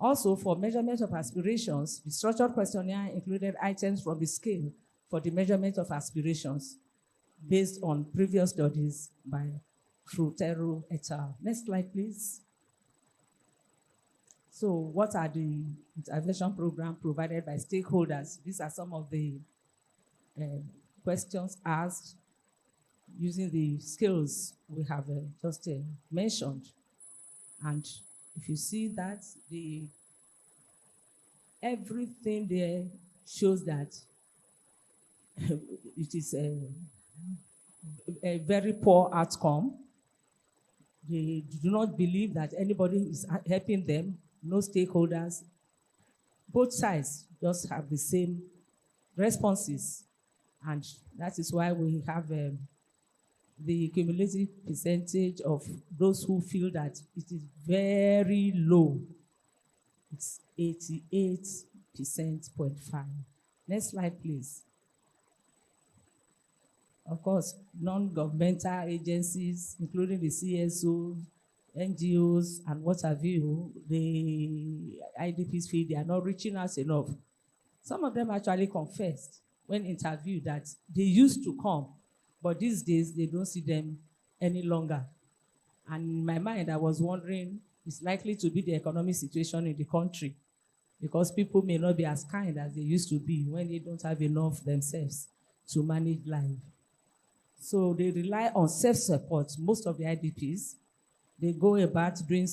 Also, for measurement of aspirations, the structured questionnaire included items from the scale for the measurement of aspirations based on previous studies by Frutero et al. Next slide, please. So what are the intervention programs provided by stakeholders? These are some of the questions asked using the skills we have just mentioned. And if you see that, everything there shows that it is a very poor outcome. They do not believe that anybody is helping them, no stakeholders. Both sides just have the same responses. And that is why we have the cumulative percentage of those who feel that it is very low. It's 88.5%. Next slide, please. Of course, non-governmental agencies, including the CSO, NGOs, and what have you, the IDPs feel they are not reaching us enough. Some of them actually confessed when interviewed that they used to come, but these days, they don't see them any longer. And in my mind, I was wondering, it's likely to be the economic situation in the country, because people may not be as kind as they used to be when they don't have enough themselves to manage life. So they rely on self-support. Most of the IDPs, they go about doing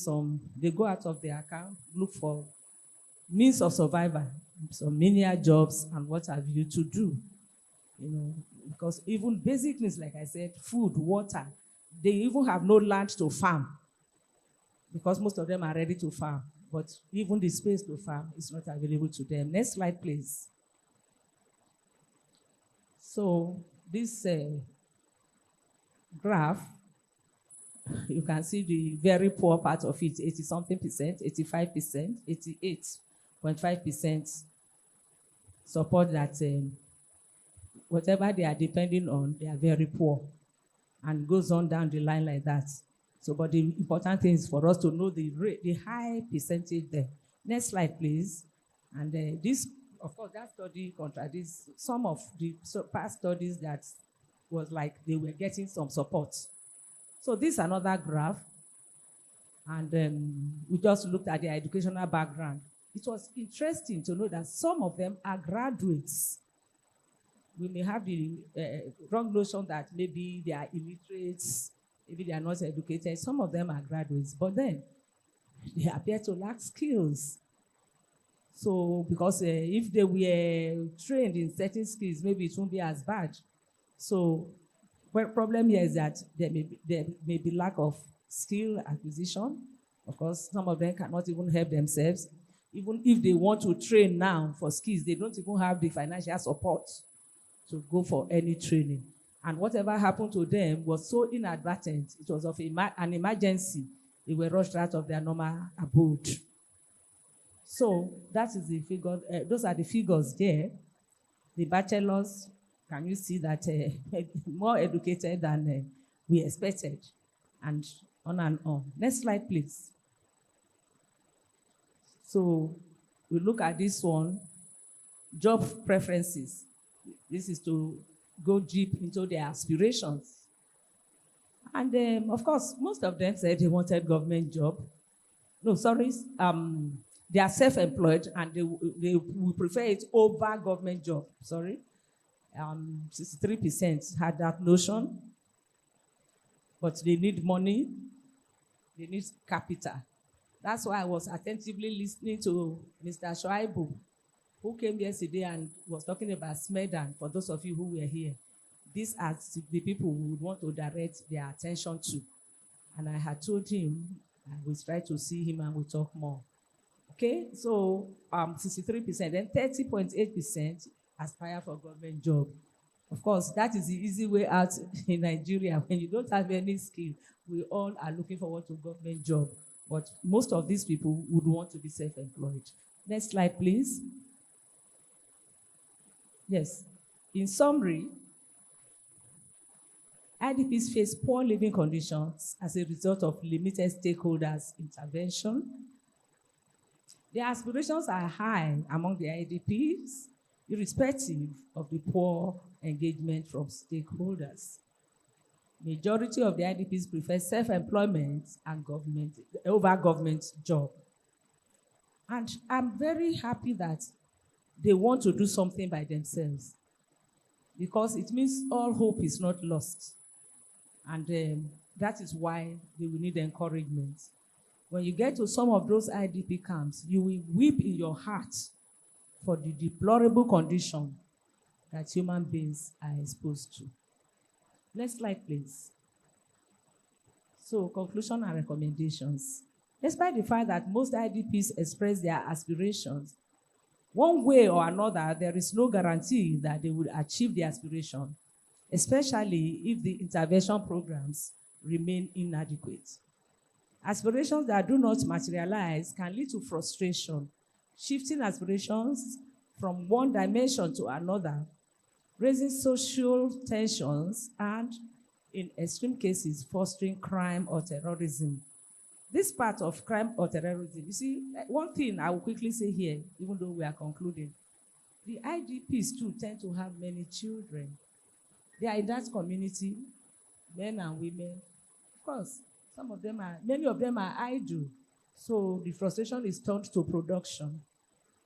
they go out of their account, look for means of survival, some menial jobs and what have you to do, because even basic things, like I said, food, water, they even have no land to farm, because most of them are ready to farm, but even the space to farm is not available to them. Next slide, please. So this graph, you can see the very poor part of it, 80-something percent, 85%, 88.5% support that whatever they are depending on, they are very poor, and goes on down the line like that. So, but the important thing is for us to know the high percentage there. Next slide, please. And this, of course, that study contradicts some of the past studies that was like they were getting some support. So this is another graph, and we just looked at their educational background. It was interesting to know that some of them are graduates. We may have the wrong notion that maybe they are illiterates, maybe they are not educated. Some of them are graduates, but then they appear to lack skills. So, because if they were trained in certain skills, maybe it won't be as bad. So, well, problem here is that there may be lack of skill acquisition. Of course, some of them cannot even help themselves. Even if they want to train now for skills, they don't even have the financial support to go for any training. And whatever happened to them was so inadvertent, it was of an emergency. They were rushed out of their normal abode. So that is the figure. Those are the figures there. The bachelors, can you see that more educated than we expected, and on and on. Next slide, please. So we look at this one, job preferences. This is to go deep into their aspirations. And of course, most of them said they wanted government job. No, sorry, they are self-employed and they would prefer it over government job, sorry. 63% had that notion, but they need money, they need capital. That's why I was attentively listening to Mr. Shoaibu, who came yesterday and was talking about Smedan, for those of you who were here. These are the people we would want to direct their attention to. And I had told him, I will try to see him and we'll talk more. Okay, so 63%, then 30.8% aspire for government job. Of course, that is the easy way out in Nigeria. When you don't have any skill, we all are looking forward to government job. But most of these people would want to be self-employed. Next slide, please. Yes. In summary, IDPs face poor living conditions as a result of limited stakeholders' intervention. Their aspirations are high among the IDPs, irrespective of the poor engagement from stakeholders. Majority of the IDPs prefer self-employment and government over government job. And I'm very happy that they want to do something by themselves, because it means all hope is not lost. And that is why they will need encouragement. When you get to some of those IDP camps, you will weep in your heart for the deplorable condition that human beings are exposed to. Next slide, please. So, conclusion and recommendations. Despite the fact that most IDPs express their aspirations, one way or another, there is no guarantee that they will achieve the aspiration, especially if the intervention programs remain inadequate. Aspirations that do not materialize can lead to frustration, shifting aspirations from one dimension to another, raising social tensions, and, in extreme cases, fostering crime or terrorism. This part of crime or terrorism, you see, one thing I will quickly say here, even though we are concluding, the IDPs too tend to have many children. They are in that community, men and women. Of course, many of them are idle. So the frustration is turned to production.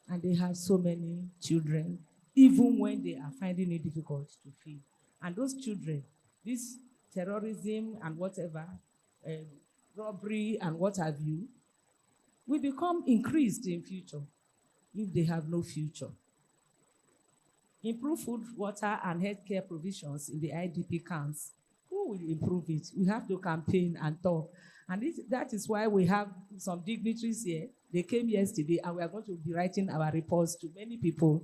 And they have so many children, even when they are finding it difficult to feed. And those children, this terrorism and whatever, robbery and what have you, will become increased in future if they have no future. Improve food, water, and healthcare provisions in the IDP camps. Who will improve it? We have to campaign and talk. And that is why we have some dignitaries here. They came yesterday, and we are going to be writing our reports to many people.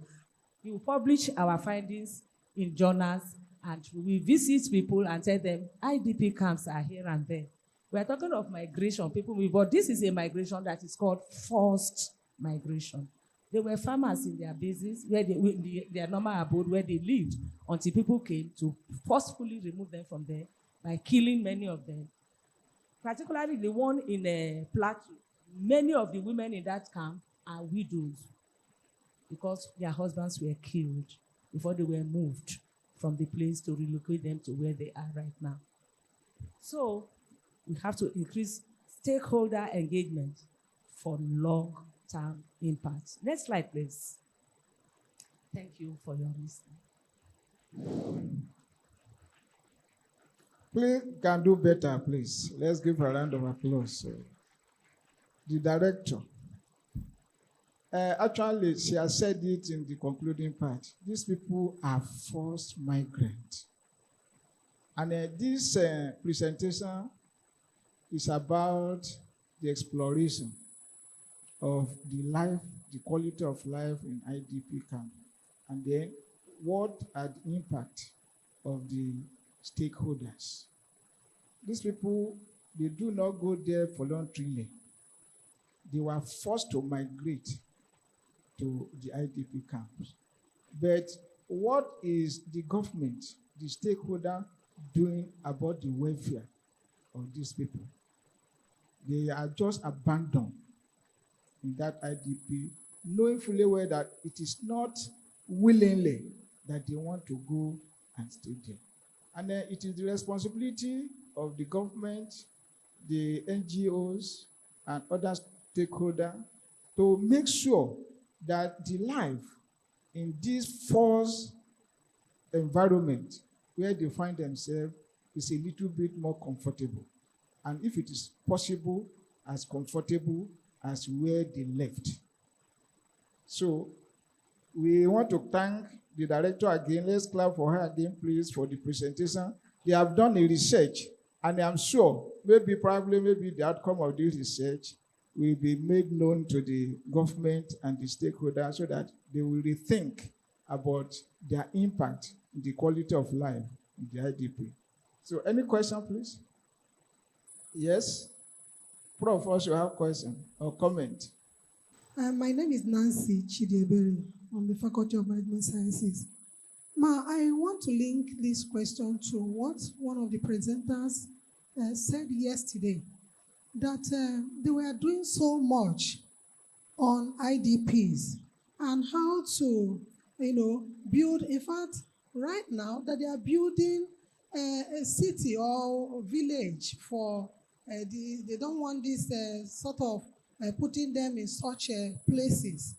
We will publish our findings in journals, and we will visit people and tell them IDP camps are here and there. We are talking of migration, but this is a migration that is called forced migration. They were farmers in their bases, their normal abode where they lived, until people came to forcefully remove them from there by killing many of them. Particularly the one in Plateau, many of the women in that camp are widows because their husbands were killed before they were moved from the place to relocate them to where they are right now. So we have to increase stakeholder engagement for long-term impact. Next slide, please. Thank you for your listening. Please can do better, please. Let's give a round of applause. The director. Actually, she has said it in the concluding part. These people are forced migrants. And this presentation is about the exploration of the life, the quality of life in IDP camp, and then what are the impact of the stakeholders. These people, they do not go there voluntarily. They were forced to migrate to the IDP camps. But what is the government, the stakeholder, doing about the welfare of these people? They are just abandoned in that IDP, knowing fully well that it is not willingly that they want to go and stay there. And then it is the responsibility of the government, the NGOs, and other stakeholders to make sure that the life in this forced environment where they find themselves is a little bit more comfortable. And if it is possible, as comfortable as where they left. So we want to thank the director again. Let's clap for her again, please, for the presentation. They have done a research, and I'm sure maybe the outcome of this research will be made known to the government and the stakeholders so that they will rethink about their impact in the quality of life in the IDP. So any question, please? Yes? Prof, also have question or comment. My name is Nancy Chidiebere from the Faculty of Management Sciences. I want to link this question to what one of the presenters said yesterday, that they were doing so much on IDPs and how to, build. In fact, right now that they are building a city or village for they don't want this sort of putting them in such places.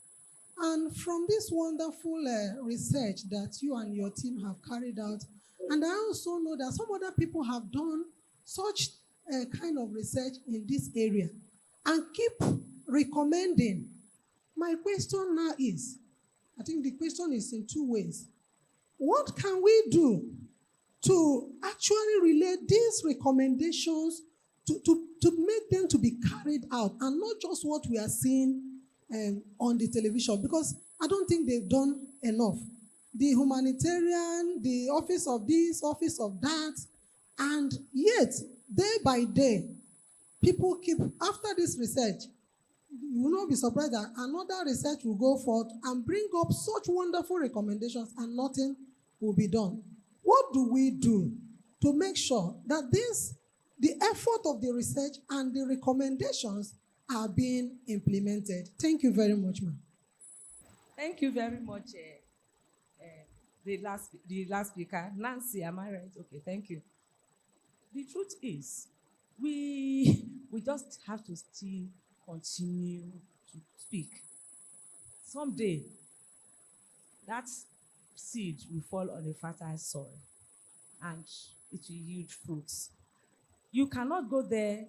And from this wonderful research that you and your team have carried out, and I also know that some other people have done such kind of research in this area and keep recommending. My question now is, I think the question is in two ways. What can we do to actually relate these recommendations to make them to be carried out, and not just what we are seeing on the television? Because I don't think they've done enough. The humanitarian, the office of this, office of that, and yet, day by day, people keep, after this research, you will not be surprised that another research will go forth and bring up such wonderful recommendations and nothing will be done. What do we do to make sure that the effort of the research and the recommendations are being implemented? Thank you very much, ma'am. Thank you very much, the last speaker. Nancy, am I right? Okay, thank you. The truth is, we just have to still continue to speak. Someday, that seed will fall on a fertile soil and it will yield fruits. You cannot go there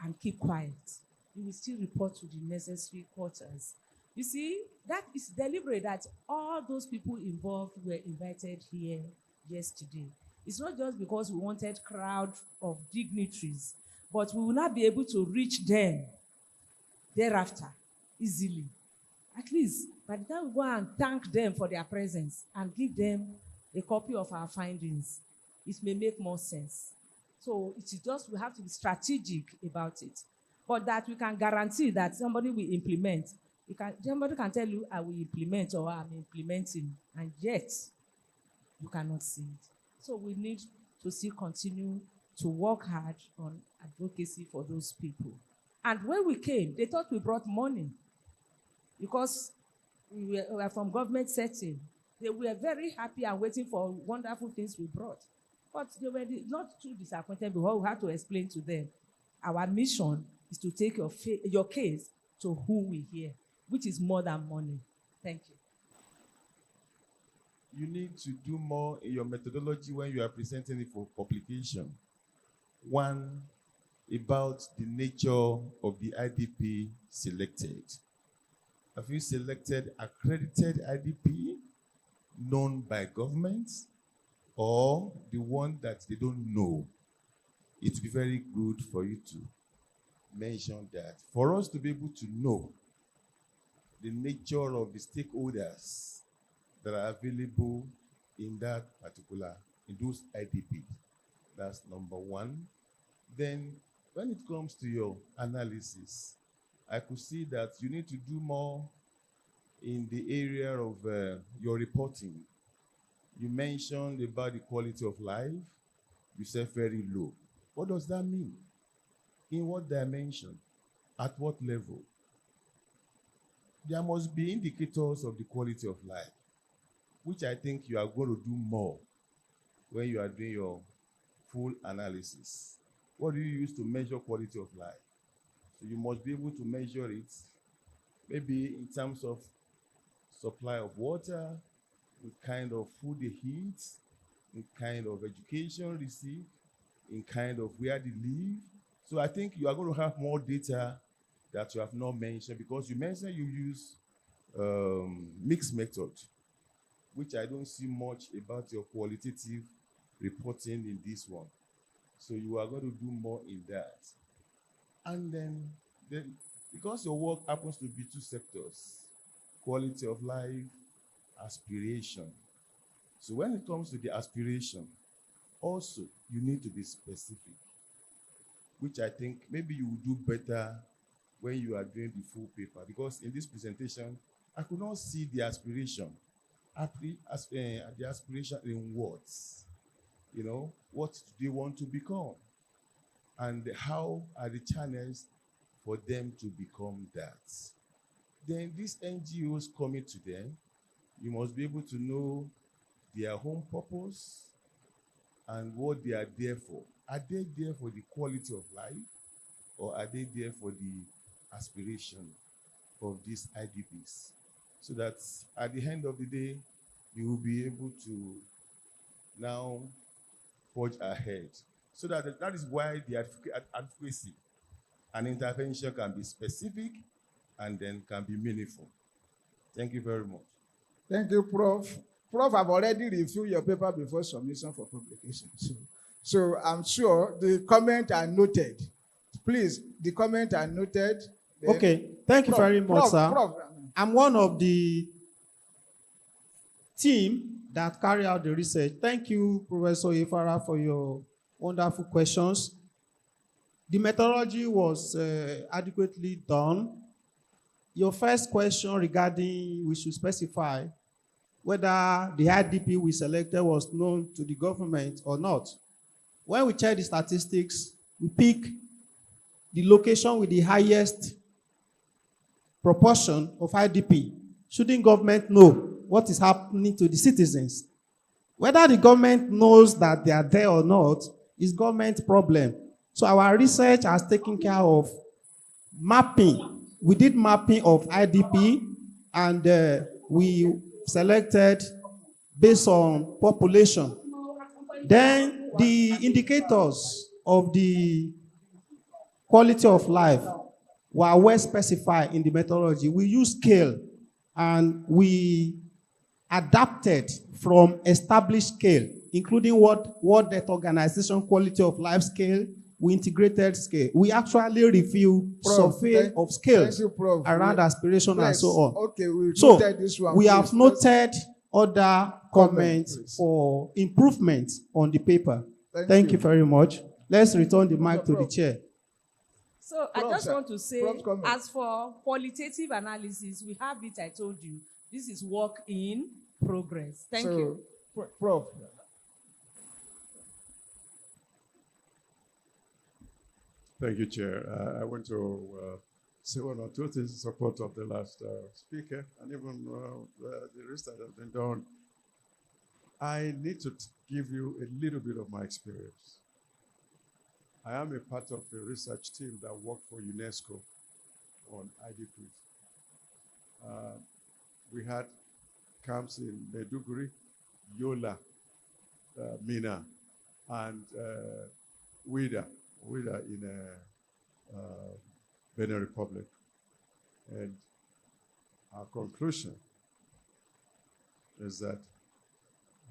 and keep quiet. You will still report to the necessary quarters. You see, that is deliberate that all those people involved were invited here yesterday. It's not just because we wanted a crowd of dignitaries, but we will not be able to reach them thereafter easily. At least by the time we go and thank them for their presence and give them a copy of our findings, it may make more sense. So it is just, we have to be strategic about it. But that we can guarantee that somebody will implement. Somebody can tell you, I will implement or I'm implementing, and yet you cannot see it. So we need to still continue to work hard on advocacy for those people. And when we came, they thought we brought money because we were from government setting. They were very happy and waiting for wonderful things we brought. But they were not too disappointed because we had to explain to them, our mission is to take your case to who we hear, which is more than money. Thank you. You need to do more in your methodology when you are presenting it for publication. One, about the nature of the IDP selected. Have you selected accredited IDP known by governments or the one that they don't know? It would be very good for you to mention that. For us to be able to know the nature of the stakeholders that are available in that particular, in those IDP. That's number one. Then when it comes to your analysis, I could see that you need to do more in the area of your reporting. You mentioned about the quality of life. You said very low. What does that mean? In what dimension? At what level? There must be indicators of the quality of life, which I think you are going to do more when you are doing your full analysis. What do you use to measure quality of life? So you must be able to measure it, maybe in terms of supply of water, in kind of food they eat, in kind of education received, in kind of where they live. So I think you are going to have more data that you have not mentioned, because you mentioned you use mixed method, which I don't see much about your qualitative reporting in this one. So you are going to do more in that. And then because your work happens to be two sectors, quality of life, aspiration. So when it comes to the aspiration, also you need to be specific, which I think maybe you will do better when you are doing the full paper, because in this presentation, I could not see the aspiration. The aspiration in words. You know, what do they want to become? And how are the channels for them to become that? Then these NGOs coming to them, you must be able to know their home purpose and what they are there for. Are they there for the quality of life, or are they there for the aspiration of these IDPs? So that at the end of the day, you will be able to now forge ahead. So that is why the advocacy and intervention can be specific and then can be meaningful. Thank you very much. Thank you, Prof. Prof, I've already reviewed your paper before submission for publication. So I'm sure the comments are noted. Please, the comments are noted. Okay, thank you very much, sir. I'm one of the team that carry out the research. Thank you, Professor Ifara, for your wonderful questions. The methodology was adequately done. Your first question regarding we should specify whether the IDP we selected was known to the government or not. When we check the statistics, we pick the location with the highest proportion of IDP. Shouldn't government know what is happening to the citizens? Whether the government knows that they are there or not is government's problem. So our research has taken care of mapping. We did mapping of IDP, and we selected based on population. Then the indicators of the quality of life were well specified in the methodology. We used scale, and we adapted from established scale, including World Health Organization quality of life scale. We integrated scale. We actually review survey of scales around aspiration and so on. Okay, we so noted this one. We have noted other comments for improvement on the paper. Thank you very much. Let's return the mic to the chair. So I just want to say, as for qualitative analysis, we have it, I told you. This is work in progress. Thank you. Prof. Thank you, Chair. I want to say one or two things in support of the last speaker, and even the rest that has been done. I need to give you a little bit of my experience. I am a part of the research team that worked for UNESCO on IDPs. We had camps in Maiduguri, Yola, Mina, and Ouida in Benin Republic. And Our conclusion is that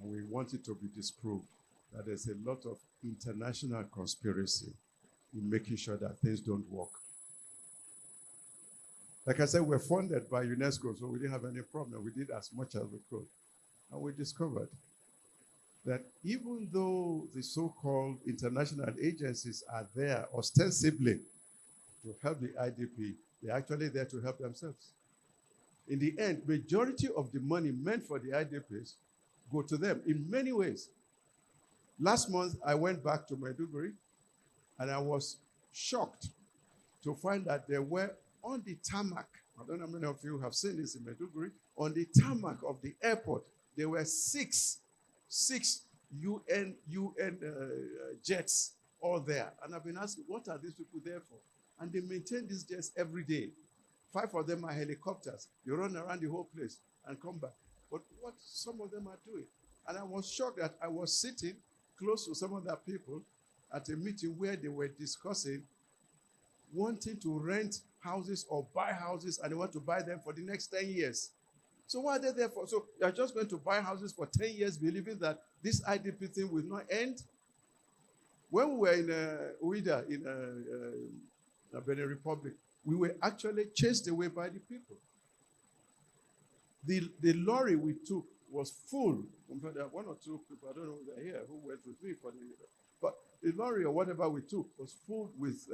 we want it to be disproved that there's a lot of international conspiracy in making sure that things don't work. Like I said, we're funded by UNESCO, so we didn't have any problem. We did as much as we could. And we discovered that even though the so-called international agencies are there ostensibly to help the IDP, they're actually there to help themselves. In the end, majority of the money meant for the IDPs go to them in many ways. Last month, I went back to Maiduguri, and I was shocked to find that there were on the tarmac, I don't know how many of you have seen this in Maiduguri, on the tarmac of the airport, there were six UN jets all there. And I've been asking, what are these people there for? And they maintain these jets every day. 5 of them are helicopters. They run around the whole place and come back. But what some of them are doing. And I was shocked that I was sitting close to some of the people at a meeting where they were discussing wanting to rent houses or buy houses, and they want to buy them for the next 10 years. So what are they there for? So you're just going to buy houses for 10 years, believing that this IDP thing will not end? When we were in Uida, in the Benin Republic, we were actually chased away by the people. The lorry we took was full. There are 1 or 2 people, I don't know if they're here, who went with me for the, but the lorry or whatever we took was full with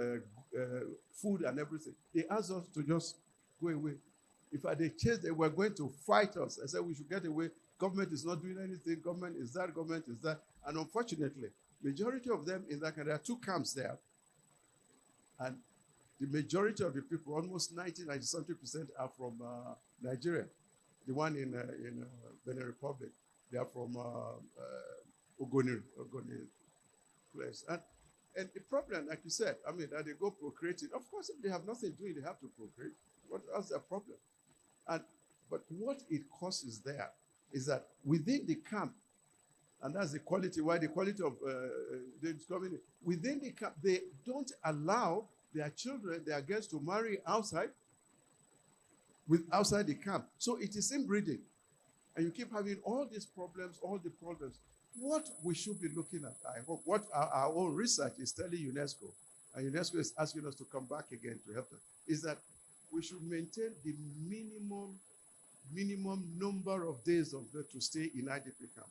food and everything. They asked us to just go away. If they chased, they were going to fight us. I said we should get away. Government is not doing anything. Government is that, government is that. And unfortunately, majority of them in that country, there are 2 camps there. And the majority of the people, almost 90-something%, are from Nigeria. The one in Benin Republic, they are from Ogoni place. And the problem, like you said, I mean, that they go procreating. Of course, if they have nothing doing, they have to procreate. What's their problem? But what it causes there is that within the camp, and that's the quality, why the quality of the community, within the camp, they don't allow their children, their girls to marry outside the camp. So it is inbreeding. And you keep having all these problems, What we should be looking at, I hope, what our own research is telling UNESCO, and UNESCO is asking us to come back again to help them, is that we should maintain the minimum number of days of them to stay in IDP camp.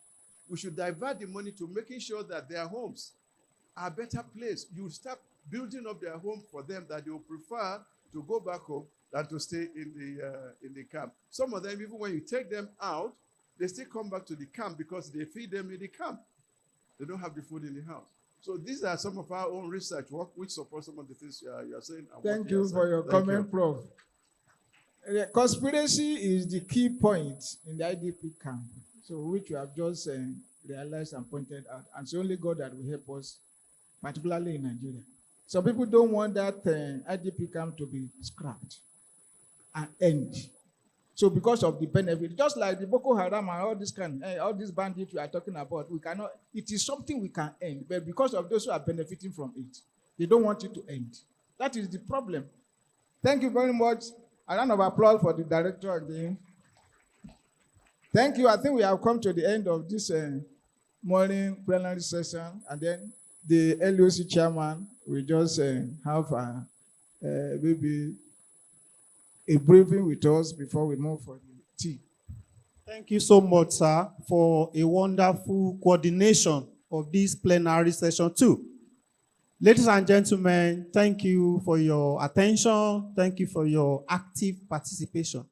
We should divert the money to making sure that their homes are a better place. You start building up their home for them that they will prefer to go back home than to stay in the camp. Some of them, even when you take them out, they still come back to the camp because they feed them in the camp. They don't have the food in the house. So these are some of our own research work which supports some of the things you are saying. Thank you for your comment, Prof. Conspiracy is the key point in the IDP camp, so which you have just realized and pointed out, and it's only God that will help us, particularly in Nigeria. Some people don't want that IDP camp to be scrapped and end. So because of the benefit, just like the Boko Haram and all these bandits we are talking about, we cannot, it is something we can end, but because of those who are benefiting from it, they don't want it to end. That is the problem. Thank you very much. A round of applause for the director again. Thank you. I think we have come to the end of this morning plenary session, and then the LOC chairman will just have maybe a briefing with us before we move for the tea. Thank you so much, sir, for a wonderful coordination of this plenary session too. Ladies and gentlemen, thank you for your attention. Thank you for your active participation.